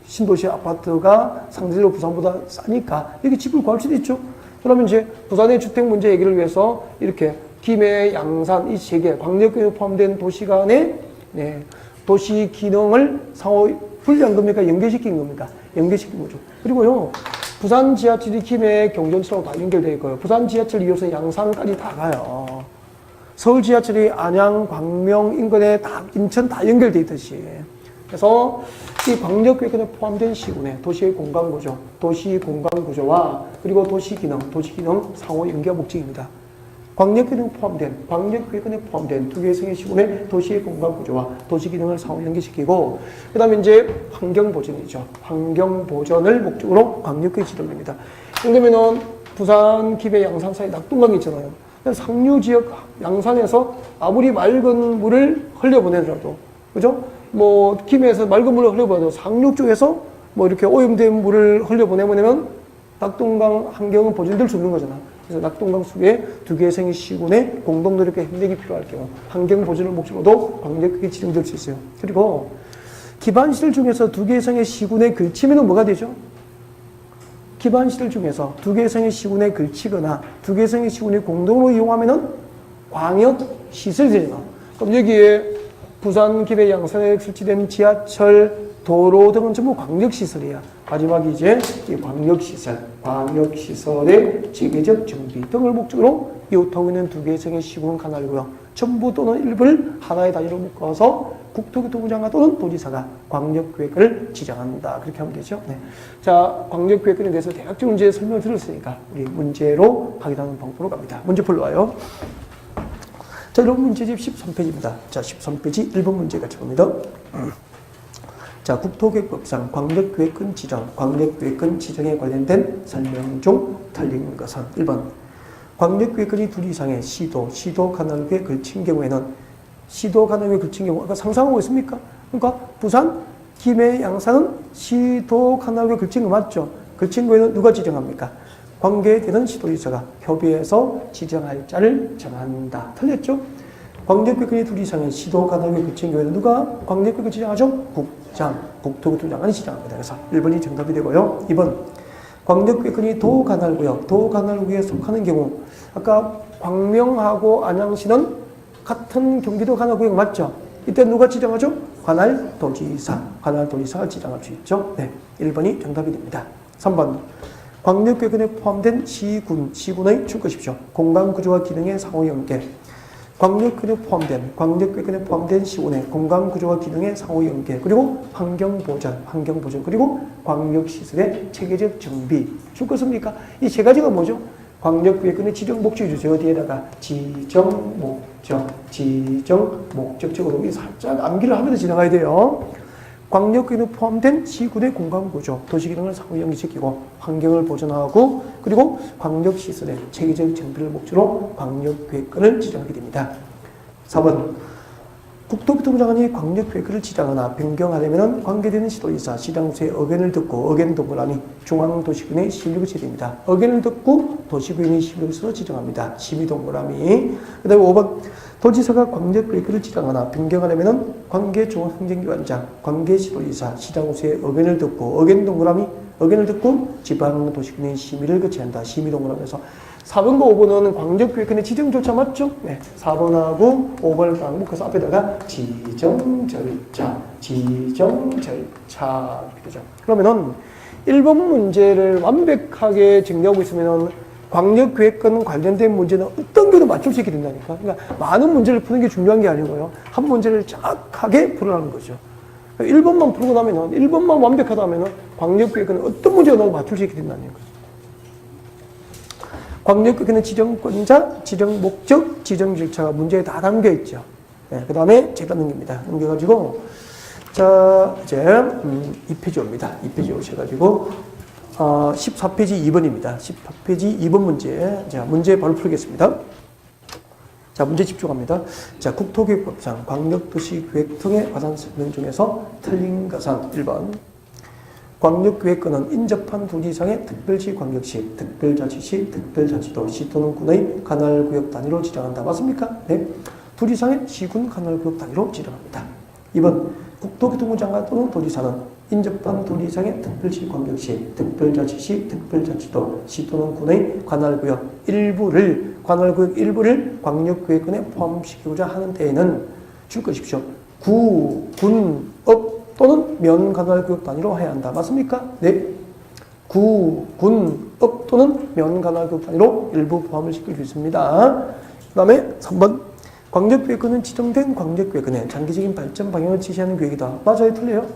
A: 신도시 아파트가 상대적으로 부산보다 싸니까 여기 집을 구할 수도 있죠. 그러면 이제 부산의 주택 문제 해결을 위해서 이렇게 김해, 양산 이 세 개 광역구역에 포함된 도시 간의 도시 기능을 상호 분리한 겁니까? 연계시킨 겁니까? 연계시킨 거죠. 그리고요, 부산 지하철이 김해, 경전철하고 다 연결되어 있고요. 부산 지하철 이어서 양산까지 다 가요. 서울 지하철이 안양, 광명, 인근에 다, 인천 다 연결되어 있듯이. 그래서 이 광역구역에 포함된 시군의 도시의 공간구조, 도시 공간구조와 그리고 도시기능 상호 연계 목적입니다. 광역구역에 포함된 두 개의 생의 시군의 도시의 공간구조와 도시기능을 상호 연계시키고, 그 다음에 이제 환경보전이죠. 환경보전을 목적으로 광역구역이 지정됩니다. 예를 들면 부산, 김해, 양산 사이 낙동강이 있잖아요. 상류지역 양산에서 아무리 맑은 물을 흘려보내더라도, 그죠? 뭐 김해에서 맑은 물을 흘려보내도 상류 쪽에서 뭐 이렇게 오염된 물을 흘려보내면 낙동강 환경은 보존될 수 없는 거잖아. 그래서 낙동강 수에 두 개의 생의 시군의 공동 노력과 협력이 필요할 경우 환경 보존을 목적으로도 광역구역이 지정될 수 있어요. 그리고 기반시설 중에서 두 개의 생의 시군에 걸치면 뭐가 되죠? 기반시설 중에서 두 개의 생의 시군에 걸치거나 두 개의 생의 시군이 공동으로 이용하면은 광역시설이 되잖아. 그럼 여기에 부산, 김해, 양산에 설치된 지하철, 도로 등은 전부 광역시설이야. 마지막에 이제 이 광역시설의 재개적 정비 등을 목적으로 이웃하고 있는 두 개의 생의 시군 관할구역 전부 또는 일부를 하나의 단위로 묶어서 국토교통부 장관 또는 도지사가 광역구역을 지정한다. 그렇게 하면 되죠. 네. 자, 광역구역에 대해서 대략적 문제 설명을 들었으니까 우리 문제로 확인하는 방법으로 갑니다. 문제 풀러 와요. 자, 여러분 문제집 13페이지입니다. 자, 13페이지 1번 문제가 처음입니다. 자, 국토계획법상 광역계획권 지정, 광역계획권 지정에 관련된 설명 중 틀린 것은 1번. 광역계획권이 둘 이상의 시도 관할구에 걸친 경우에는 시도 관할구에 걸친 경우, 아까 상상하고 있습니까? 그러니까 부산, 김해, 양산은 시도 관할구에 걸친 거 맞죠? 걸친 거에는 누가 지정합니까? 관계되는 시도지사가 협의해서 지정할 자를 정한다. 틀렸죠? 광역구역권이 둘 이상의 시도 관할구에 걸친 경우에는 누가 광역구역을 지정하죠? 국토교통부 장관이 지정합니다. 그래서 1번이 정답이 되고요. 2번, 광역구역권이 도 관할구에 속하는 경우, 아까 광명하고 안양시는 같은 경기도 관할구역 맞죠? 이때 누가 지정하죠? 관할도지사가 지정할 수 있죠. 네, 1번이 정답이 됩니다. 3번. 광역계획에 포함된 시군의 줄 것이죠. 공간구조와 기능의 상호 연계. 광역계획에 포함된 시군의 공간구조와 기능의 상호 연계. 그리고 환경보전, 그리고 광역시설의 체계적 정비. 줄 것입니까? 이 세 가지가 뭐죠? 광역계획의 지정 목적이 주죠. 어디에다가 지정 목적적으로 살짝 암기를 하면서 지나가야 돼요. 광역계획에 포함된 시군의 공간구조, 도시기능을 상호 연계시키고 환경을 보존하고 그리고 광역시설의 체계적 정비를 목적으로 광역계획권을 지정하게 됩니다. 4번. 국토교통부 장관이 광역계획을 지정하거나 변경하려면 관계되는 시도지사, 시장소의 의견을 듣고 의견 동그라미 중앙도시군의 심의를 거쳐야 됩니다. 의견을 듣고 도시군의 심의를 지정합니다. 심의 동그라미. 그 다음에 5번. 도지사가 광역계획을 지정하거나 변경하려면 관계중앙행정기관장, 관계시도지사, 시장소의 의견을 듣고 의견 동그라미 의견을 듣고 지방도시군의 심의를 거쳐야 한다. 심의 동그라미에서 4번과 5번은 광역계획의 지정조차 맞죠? 네. 4번하고 5번을 반복해서 앞에다가 지정절차 이렇게 되죠. 그러면은 1번 문제를 완벽하게 정리하고 있으면은 광역계획권 관련된 문제는 어떤 경우도 맞출 수 있게 된다니까. 그러니까 많은 문제를 푸는 게 중요한 게 아니고요. 한 문제를 정확하게 풀어라는 거죠. 1번만 풀고 나면은, 1번만 완벽하다 하면은 광역계획은 어떤 문제가 나도 맞출 수 있게 된다는 거죠. 광역계획은 지정권자, 지정 목적, 지정 절차가 문제에 다 담겨 있죠. 네, 그 다음에 제가 넘깁니다. 넘겨가지고, 자, 이제, 2페이지 옵니다. 2페이지 오셔가지고, 14페이지 2번입니다. 14페이지 2번 문제. 자, 문제 바로 풀겠습니다. 자, 문제 집중합니다. 자, 국토계획법상 광역도시계획 등의 과단 설명 중에서 틀린 것은 1번. 광역계획권은 인접한 도시 이상의 특별시, 광역시, 특별자치시, 특별자치도, 시 또는 군의 관할구역 단위로 지정한다. 맞습니까? 네. 도시 이상의 시군 관할구역 단위로 지정합니다. 2번. 국토교통부 장관 또는 도지사는 인접한 도시 이상의 특별시, 광역시, 특별자치시, 특별자치도, 시 또는 군의 관할구역 일부를 광역계획권에 포함시키고자 하는 때에는 줄 것이십시오. 구, 군, 업 또는 면 관할구역 단위로 해야 한다. 맞습니까? 네. 구, 군, 업 또는 면 관할구역 단위로 일부 포함을 시킬 수 있습니다. 그 다음에 3번. 광역계획권은 지정된 광역계획권의 장기적인 발전 방향을 지시하는 계획이다. 맞아요? 틀려요?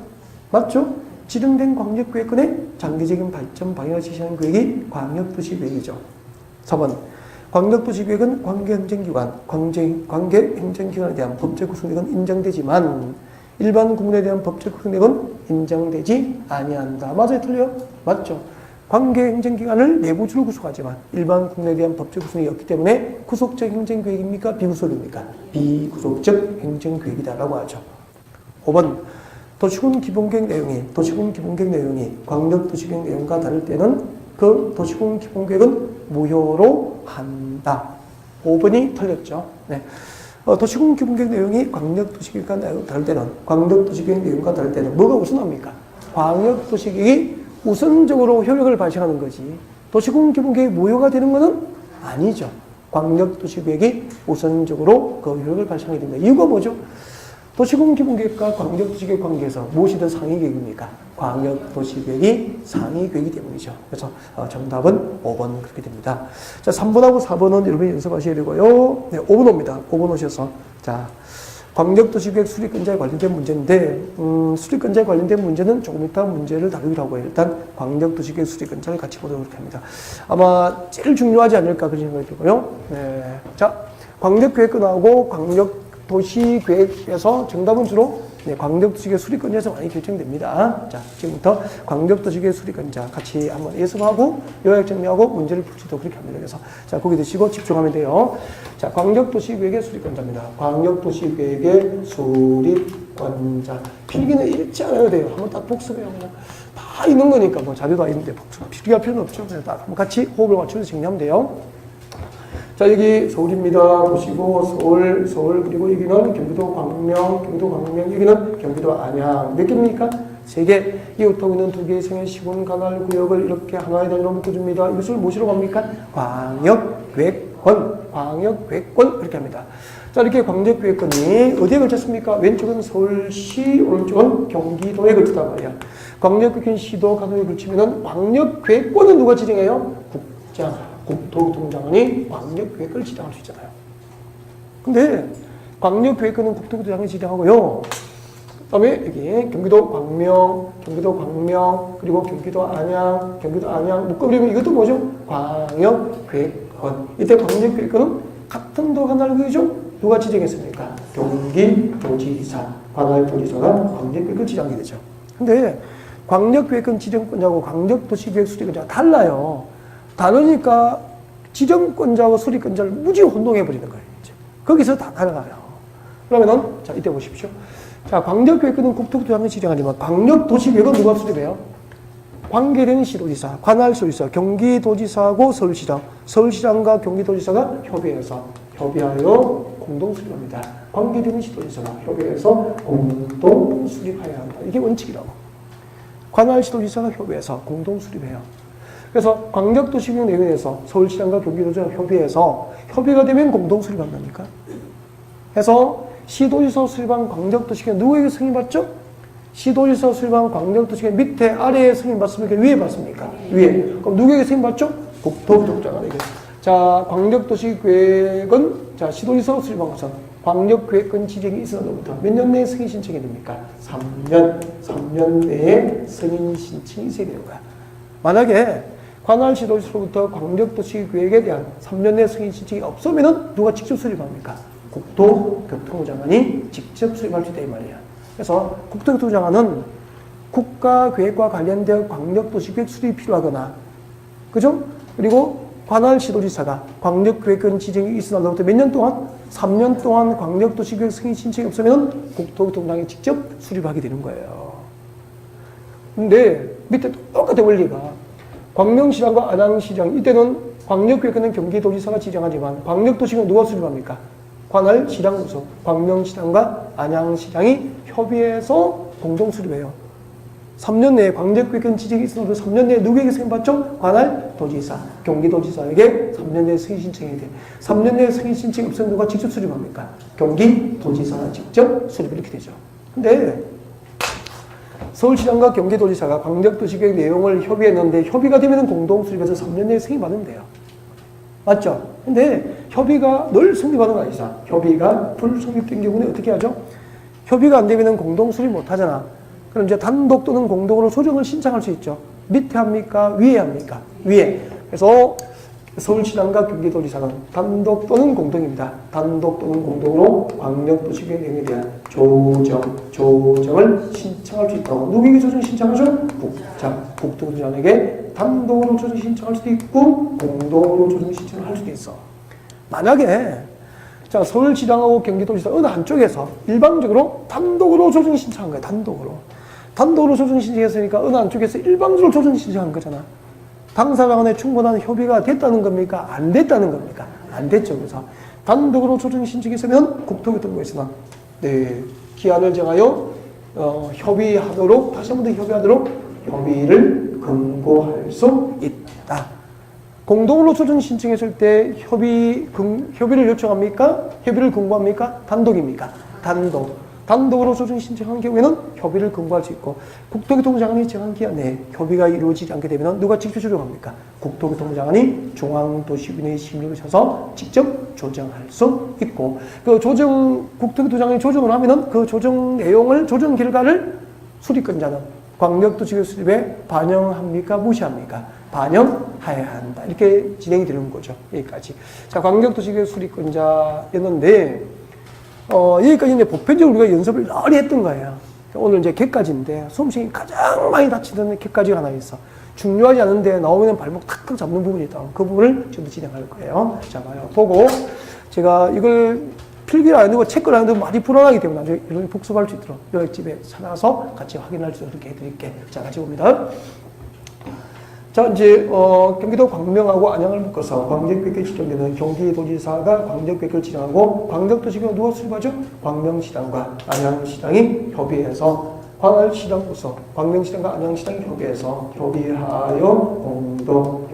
A: 맞죠? 지정된 광역계획권의 장기적인 발전 방향을 지시하는 계획이 광역도시계획이죠. 4번. 광역도시계획은 관계행정기관에 대한 법적 구성력은 인정되지만 일반 국민에 대한 법적 구성력은 인정되지 아니한다. 맞아요? 틀려요? 맞죠? 관계행정기관을 내부주로 구속하지만 일반 국민에 대한 법적 구성이 없기 때문에 구속적 행정계획입니까? 비구속입니까? 비구속적 행정계획이다라고 하죠. 5번. 도시군 기본계획 내용이 광역도시계획 내용과 다를 때는 그 도시군 기본계획은 무효로 한다. 5번이 틀렸죠. 네. 도시군 기본계획 내용이 광역도시계획과 다를 때는 광역도시계획 내용과 다를 때는 뭐가 우선합니까? 광역도시계획이 우선적으로 효력을 발생하는 거지. 도시군 기본계획 무효가 되는 것은 아니죠. 광역도시계획이 우선적으로 그 효력을 발생하게 됩니다. 이유가 뭐죠? 도시군 기본계획과 광역도시계획 관계에서 무엇이 더 상위 계획입니까? 광역도시계획이 상위 계획이기 때문이죠. 그래서 정답은 5번 그렇게 됩니다. 자, 3번하고 4번은 여러분이 연습하셔야 되고요. 네, 5번 옵니다. 5번 오셔서. 자, 광역도시계획 수립권자에 관련된 문제인데, 수립권자에 관련된 문제는 조금 이따 문제를 다루기로 하고요. 일단 광역도시계획 수립권자를 같이 보도록 합니다. 아마 제일 중요하지 않을까 그런 생각이 들고요. 네. 자, 광역계획권하고 광역도시계획에서 정답은 주로 광역도시계획 수립권자에서 많이 결정됩니다. 자, 지금부터 광역도시계획 수립권자 같이 한번 예습하고 요약 정리하고 문제를 풀지도 그렇게 합니다. 그래서 자, 거기 드시고 집중하면 돼요. 자, 광역도시계획의 수립권자입니다. 광역도시계획의 수립권자. 필기는 읽지 않아도 돼요. 한번 딱 복습해요. 다 있는 거니까 뭐 자료도 다 있는데 필기할 필요는 없죠. 그래서 딱 한번 같이 호흡을 맞춰서 정리하면 돼요. 자, 여기 서울입니다. 보시고 서울 그리고 여기는 경기도 광명, 여기는 경기도 안양. 몇 개입니까? 3개. 이웃하고 있는 2개의 생의 시군 관할 구역을 이렇게 하나의 단위로 묶어줍니다. 이것을 무엇이라고 합니까? 광역계획권 이렇게 합니다. 자, 이렇게 광역계획권이 어디에 걸쳤습니까? 왼쪽은 서울시, 오른쪽은 경기도에 걸쳤단 말이야. 광역계획권 시도 간호에 걸치면은 광역계획권은 누가 지정해요? 국장, 국토교통장관이 광역계획권을 지정할 수 있잖아요. 근데 광역계획권은 국토교통장관이 지정하고요. 그다음에 여기 경기도 광명, 그리고 경기도 안양, 묶어버리면 이것도 뭐죠? 광역계획권. 이때 광역계획권은 같은 도 하나를 그죠? 누가 지정했습니까? 경기도지사, 관할도지사가 광역계획권 지정하게 되죠. 근데 광역계획권 지정권자하고 광역도시계획 수립권자가 달라요. 다르니까 지정권자와 수립권자를 무지 혼동해버리는 거예요. 이제. 거기서 다 달라요. 그러면은, 자, 이때 보십시오. 자, 광역계획권은 국토교통장관이 지정하지만 광역도시계획은 누가 수립해요? 관계되는 시도지사, 관할시도지사, 경기도지사하고 서울시장, 서울시장과 경기도지사가 협의하여 공동 수립합니다. 관계되는 시도지사가 협의해서 공동 수립해야 한다. 이게 원칙이라고. 관할시도지사가 협의해서 공동 수립해요. 그래서 광역도시계획 내용에서 서울시장과 경기도지사가 협의해서 협의가 되면 공동 수립한다니까. 해서 시도지사 수립한 광역도시계획 누구에게 승인받죠? 시도지사 수립한 광역도시계획 밑에 아래에 승인받습니까? 위에 받습니까? 위에. 그럼 누구에게 승인받죠? 국토교통장관에게. 자, 광역도시계획은 자 시도지사 수립한 것은 광역계획권 지정이 있어서부터 몇 년 내에 승인 신청이 됩니까? 3년 내에 승인 신청이 있어야 되는 거야. 만약에 관할시도지사로부터 광역도시계획에 대한 3년 내 승인 신청이 없으면은 누가 직접 수립합니까? 국토교통장관이 직접 수립할 수 있다 이 말이야. 그래서 국토교통장관은 국가계획과 관련된 광역도시계획 수립이 필요하거나, 그죠? 그리고 관할시도지사가 광역계획권 지정이 있으나로부터 몇 년 동안? 3년 동안 광역도시계획 승인 신청이 없으면 국토교통장관이 직접 수립하게 되는 거예요. 근데 밑에 똑같은 원리가 광명시장과 안양시장, 이때는 광역계획권은 경기도지사가 지정하지만 광역도시계획은 누가 수립합니까? 관할시장으로서 광명시장과 안양시장이 협의해서 공동 수립해요. 3년 내에 광역계획권 지정이 있어도 3년 내에 누구에게 승인받죠? 관할도지사, 경기도지사에게 3년 내에 승인 신청해야 돼. 3년 내에 승인 신청이 없으면 누가 직접 수립합니까? 경기도지사가 직접 수립을 이렇게 되죠. 근데 서울시장과 경기도지사가 광역도시계획 내용을 협의했는데 협의가 되면 공동 수립해서 3년 내에 승인받으면 돼요. 맞죠? 근데 협의가 늘 성립하는 거 아니죠? 협의가 불성립된 경우는 어떻게 하죠? 협의가 안 되면 공동 수립 못 하잖아. 그럼 이제 단독 또는 공동으로 조정을 신청할 수 있죠. 밑에 합니까? 위에 합니까? 위에. 그래서 서울시장과 경기도지사는 단독 또는 공동입니다. 단독 또는 공동으로 광역도시계획 내용에 대한 조정을 신청할 수 있다고. 누구에게 조정 신청하죠? 국토교통장관에게 단독으로 조정 신청할 수도 있고 공동으로 조정 신청을 할 수도 있어. 만약에 자 서울시장하고 경기도지사 어느 한쪽에서 일방적으로 단독으로 조정 신청한 거야. 단독으로 조정 신청했으니까 어느 한쪽에서 일방적으로 조정 신청한 거잖아. 당사자 간에 충분한 협의가 됐다는 겁니까? 안 됐다는 겁니까? 안 됐죠. 그래서 단독으로 조정 신청이 있으면 국토교통부에서는 기한을 정하여 협의하도록, 다시 한 번 더 협의하도록 협의를 권고할 수 있다. 공동으로 조정 신청했을 때 협의를 요청합니까? 협의를 권고합니까? 단독입니까? 단독으로 조정 신청한 경우에는 협의를 권고할 수 있고, 국토교통장관이 정한 기한 내에 협의가 이루어지지 않게 되면 누가 직접 조정합니까? 국토교통장관이 중앙도시위원회의 심의를 거쳐서 직접 조정할 수 있고, 그 국토교통장관이 조정을 하면은 그 조정 내용을, 조정 결과를 수립권자는 광역도시계획 수립에 반영합니까? 무시합니까? 반영해야 한다. 이렇게 진행이 되는 거죠. 여기까지. 자, 광역도시계획 수립권자였는데, 여기까지 이제 보편적으로 우리가 연습을 널리 했던 거예요. 오늘 이제 개까지인데, 수험생이 가장 많이 다치는 개까지가 하나 있어. 중요하지 않은데 나오면 발목 탁탁 잡는 부분이 있다. 그 부분을 지금 진행할 거예요. 자, 봐요. 보고, 제가 이걸 필기를 안 해두고 체크를 안 해두고 많이 불안하기 때문에 나중에 이런 복습할 수 있도록 여기 집에 찾아서 같이 확인할 수 있도록 해드릴게. 자, 같이 봅니다. 자, 이제, 경기도 광명하고 안양을 묶어서 광역계획이 지정되는 경기도지사가 광역계획을 지정하고, 광역도시계획 누가 수립하죠? 광명시장과 안양시장이 협의해서, 관할시장으로서 광명시장과 안양시장이 협의해서 공동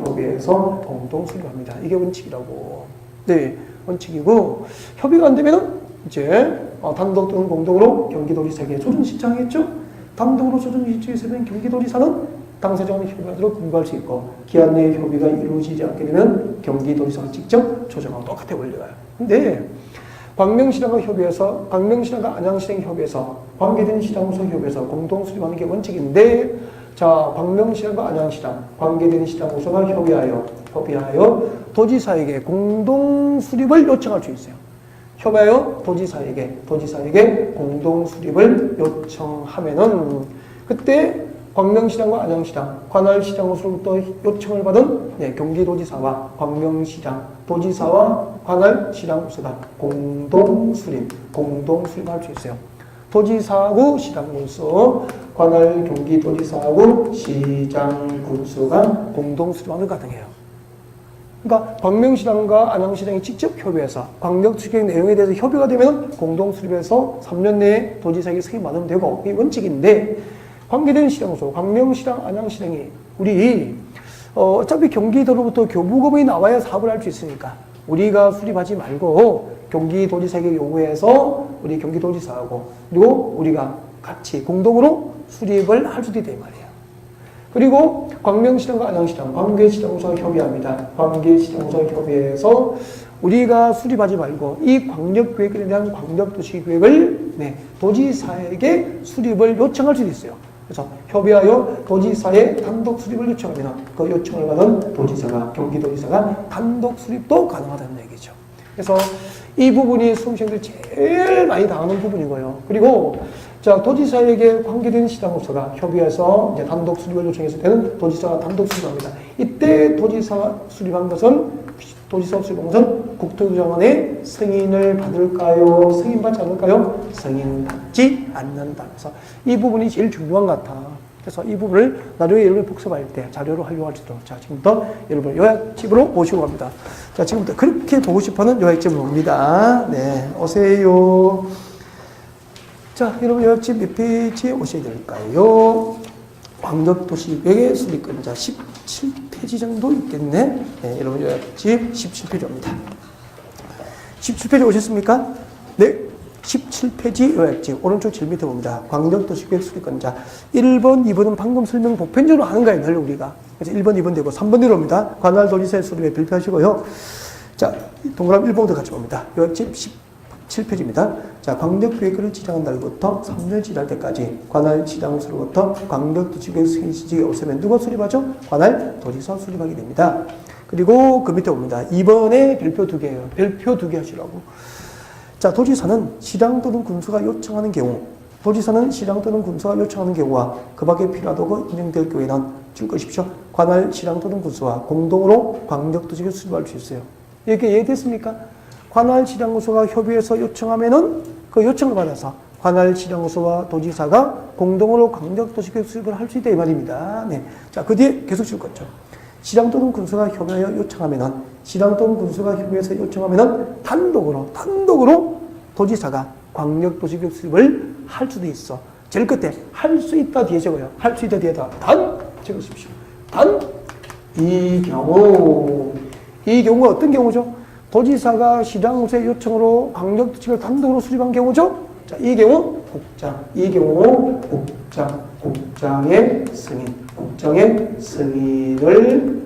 A: 수립합니다. 이게 원칙이라고. 네, 원칙이고 협의가 안 되면은 이제 단독 또는 공동으로 경기도지사에게 조정신청하겠죠. 단독으로 조정신청했으면 경기도지사는 당사자 간의 협의하도록 공고할 수 있고 기한 내에 협의가 이루어지지 않게 되면 경기도지사가 직접 조정하고 똑같아 올려가요. 근데 광명시장과 협의해서 광명시장과 안양시장 협의해서 관계된 시장소 협의해서 공동 수립하는 게 원칙인데 자 광명시장과 안양시장 관계된 시장소가 협의하여 도지사에게 공동 수립을 요청할 수 있어요. 협의하여 도지사에게 공동 수립을 요청하면은 그때 광명시장과 안양시장, 관할시장으로부터 요청을 받은 경기도지사와 광명시장, 도지사와 관할시장으로서가 공동 수립할 수 있어요. 도지사하고 시장군수, 관할 경기도지사하고 시장군수가 공동 수립하는 게 가능해요. 그러니까 광명시장과 안양시장이 직접 협의해서 광역수립 내용에 대해서 협의가 되면 공동 수립해서 3년 내에 도지사에게 승인 받으면 되고 이게 원칙인데 관계된 시장소, 광명시장, 안양시장이 우리 어차피 경기도로부터 교부금이 나와야 사업을 할 수 있으니까 우리가 수립하지 말고 경기도지사에게 요구해서 우리 경기도지사하고 그리고 우리가 같이 공동으로 수립을 할 수도 있다 이 말이에요. 그리고 광명시장과 안양시장, 관계시장소가 협의합니다. 관계시장소가 협의해서 우리가 수립하지 말고 이 광역계획에 대한 광역도시계획을 도지사에게 수립을 요청할 수도 있어요. 그래서 협의하여 도지사의 단독 수립을 요청하면 그 요청을 받은 도지사가 경기도지사가 단독 수립도 가능하다는 얘기죠. 그래서 이 부분이 수험생들이 제일 많이 당하는 부분이고요. 그리고 자 도지사에게 관계된 시장으로서가 협의해서 이제 단독 수립을 요청했을 때는 도지사가 단독 수립합니다. 이때 도지사가 수립한 것은 국토교통원의 승인을 받을까요? 승인받지 않을까요? 승인받지 않는다. 그래서 이 부분이 제일 중요한 것 같아. 그래서 이 부분을 나중에 여러분이 복습할 때 자료로 활용할 수 있도록 자 지금부터 여러분 요약집으로 모시고 갑니다. 자 지금부터 그렇게 보고 싶어하는 요약집으로 옵니다. 네, 오세요. 자 여러분 요약집 몇 페이지에 오셔야 될까요? 광역도시계획의 수립권자 17페이지 정도 있겠네. 네, 여러분 요약집 17페이지입니다. 17페이지 오셨습니까? 네, 17페이지 요약집 오른쪽 제일 밑에 봅니다. 광역도시계획 수립권자 1번, 2번은 방금 설명 보편적으로 하는 거예요. 늘 우리가. 그래서 1번, 2번 되고 3번 내려옵니다. 관할도지사의 수립에 발표하시고요. 자, 동그라미 1번부터 같이 봅니다. 요약집 17페이지입니다. 자, 광역계획을 지정한 날부터 3년 지날 때까지 관할시장으로부터 광역도시계획 승인 지지가 없으면 누가 수립하죠? 관할도지사 수립하게 됩니다. 그리고 그 밑에 봅니다. 2번에 별표 2개예요. 별표 2개 하시라고. 자, 도지사는 시장 또는 군수가 요청하는 경우, 경우와 그 밖에 필요하다고 인정될 경우에는 줄 것이십시오. 관할 시장 또는 군수와 공동으로 광역도시계획 수립할 수 있어요. 이렇게 이해됐습니까? 관할시장구소가 협의해서 요청하면은 그 요청을 받아서 관할시장구소와 도지사가 공동으로 광역도시계획 수립을 할 수 있다 이 말입니다. 네. 자, 그 뒤에 계속 줄 거죠. 시장 또는 군수가 협의하여 요청하면은 단독으로 도지사가 광역도시계획 수립을 할 수도 있어. 제일 끝에 할 수 있다 뒤에 적어요. 할 수 있다 뒤에다 단 적으십시오. 이 경우가 어떤 경우죠? 도지사가 시장구소의 요청으로 광역도시계획을 단독으로 수립한 경우죠. 자, 이 경우 국장의 승인을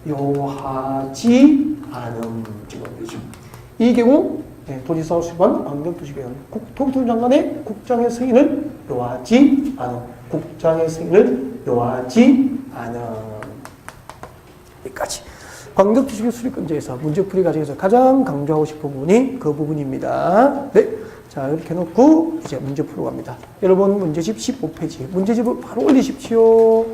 A: 요하지 않음 직원이죠. 이 경우 도지사가 수립한 광역도시계획은 국토교통부 장관의 국장의 승인을 요하지 않음. 여기까지. 광역도시계획 수립권자에서 문제풀이 과정에서 가장 강조하고 싶은 부분이 그 부분입니다. 네. 자, 이렇게 해놓고 이제 문제 풀어 갑니다. 여러분 문제집 15페이지. 문제집을 바로 올리십시오.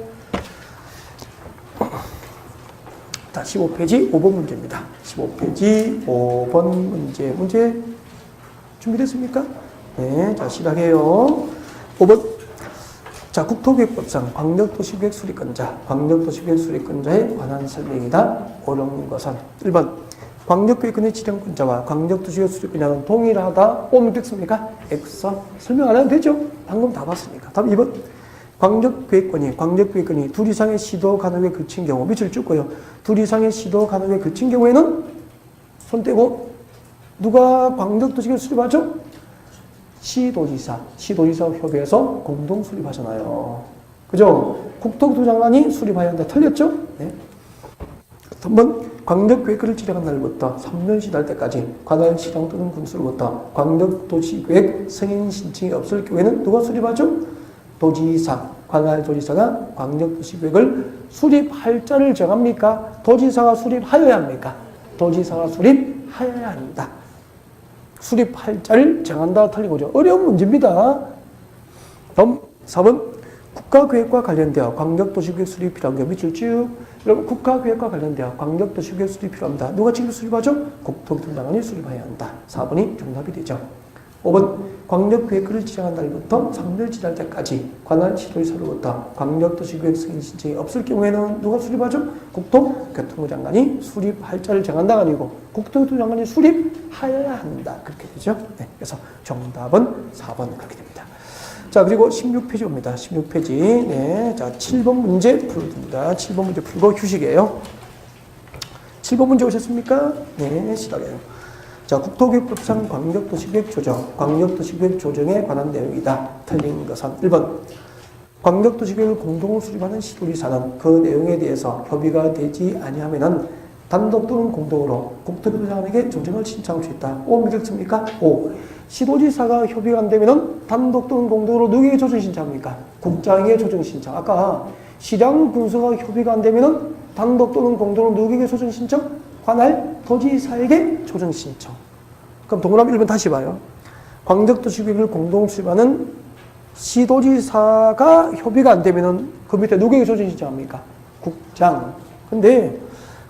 A: 자, 15페이지 5번 문제입니다. 15페이지 5번 문제 준비됐습니까? 네. 자, 시작해요. 5번. 자, 국토계획법상 광역도시계획 수립권자에 관한 설명이다. 옳은 것은 1번 광역계획권의 지정권자와 광역도시계획 수립권자는 동일하다. 오면 됐습니까? X 설명 안 해도 되죠? 방금 다 봤으니까. 다음 2번 광역계획권이 둘 이상의 시도 간혹에 그친 경우 밑줄 줄 거예요. 둘 이상의 시도 간혹에 그친 경우에는 손 떼고. 누가 광역도시계획 수립하죠? 시도지사 협의해서 공동 수립하잖아요. 그죠? 국토교통 장관이 수립해야 한다. 틀렸죠? 네. 한번 광역계획을 지정한 날부터 3년 지날 때까지 관할 시장 또는 군수로부터 광역도시계획 승인 신청이 없을 경우에는 누가 수립하죠? 도지사, 관할 도지사가 광역도시계획을 수립할 자를 정합니까? 도지사가 수립하여야 합니까? 도지사가 수립하여야 한다. 수립할 자를 정한다. 틀린 거죠. 어려운 문제입니다. 다음 4번 국가계획과 관련되어 광역도시계획 수립이 필요한 경우 밑줄 쭉. 여러분 국가계획과 관련되어 광역도시계획 수립이 필요합니다. 누가 직접 수립하죠? 국토교통 장관이 수립해야 한다. 4번이 정답이 되죠. 5번 광역계획을 지정한 날부터 3년 지날 때까지 관할 시도지사로부터 광역도시계획 승인 신청이 없을 경우에는 누가 수립하죠? 국토교통부 장관이 수립할 자를 정한다가 아니고 국토교통부 장관이 수립하여야 한다. 그렇게 되죠. 네, 그래서 정답은 4번 그렇게 됩니다. 자, 그리고 16페이지 옵니다. 16페이지. 네, 자, 7번 문제 풀어줍니다. 7번 문제 풀고 휴식이에요. 7번 문제 오셨습니까? 네, 시작해요. 자, 국토교육법상 광역도시계획 조정, 광역도시계획 조정에 관한 내용이다. 틀린 것은 1번. 광역도시계획을 공동으로 수립하는 시도지사는 그 내용에 대해서 협의가 되지 아니하면은 단독 또는 공동으로 국토교통장관에게 조정을 신청할 수 있다. 5 믿겠습니까? 5. 시도지사가 협의가 안 되면은 단독 또는 공동으로 누구에게 조정 신청합니까? 국장에게 조정 신청. 아까 시장 군수가 협의가 안 되면은 단독 또는 공동으로 누구에게 조정 신청? 관할 도지사에게 조정 신청. 그럼 동그라미 1번 다시 봐요. 광역도시계획을 공동 수립하는 시도지사가 협의가 안 되면은 그 밑에 누구에게 조정 신청합니까? 국장. 근데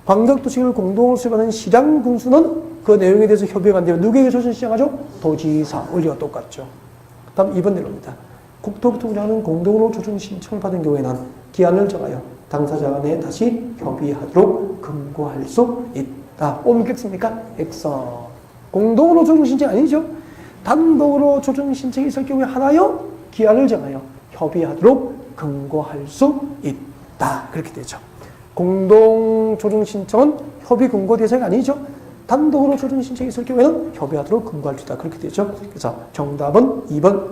A: 광역도시계획을 공동으로 수립하는 시장 군수는 그 내용에 대해서 협의가 안 되면 누구에게 조정 신청하죠? 도지사. 원리가 똑같죠. 다음 2번 내로입니다. 국토교통장관은 공동으로 조정 신청을 받은 경우에는 기한을 정하여 당사자 간에 다시 협의하도록 금고할 수 있다. 옮겼습니까? X. 공동으로 조정 신청 아니죠? 단독으로 조정 신청이 있을 경우에 하나요? 기한을 정하여 협의하도록 금고할 수 있다. 그렇게 되죠. 공동 조정 신청은 협의 금고 대상이 아니죠? 단독으로 조정 신청이 있을 경우에는 협의하도록 금고할 수 있다. 그렇게 되죠. 그래서 정답은 2번.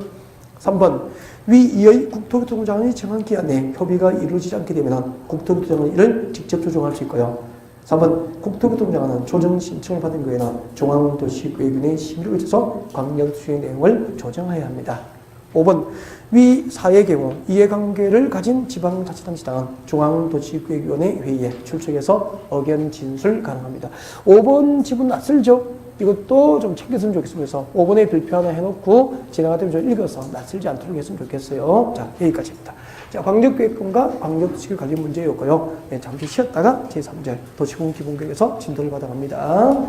A: 3번. 위 이의 국토교통부 장관이 정한 기한 내에 협의가 이루어지지 않게 되면 국토교통부 장관이 이를 직접 조정할 수 있고요. 4번. 국토교통부 장관은 조정 신청을 받은 경우에는 중앙도시계획위원회 심의를 거쳐서 광역도시계획 내용을 조정해야 합니다. 5번. 위 사의 경우 이해관계를 가진 지방자치단체장은 중앙도시계획위원회 회의에 출석해서 의견 진술 가능합니다. 5번 지분 낯설죠? 이것도 좀 챙겼으면 좋겠습니다. 그래서 5번에 별표 하나 해놓고 지나갈 때 좀 읽어서 낯설지 않도록 했으면 좋겠어요. 자, 여기까지입니다. 자, 광역계획권과 광역도시계획 관련 문제였고요. 네, 잠시 쉬었다가 제3절 도시공기본계획에서 진도를 받아갑니다.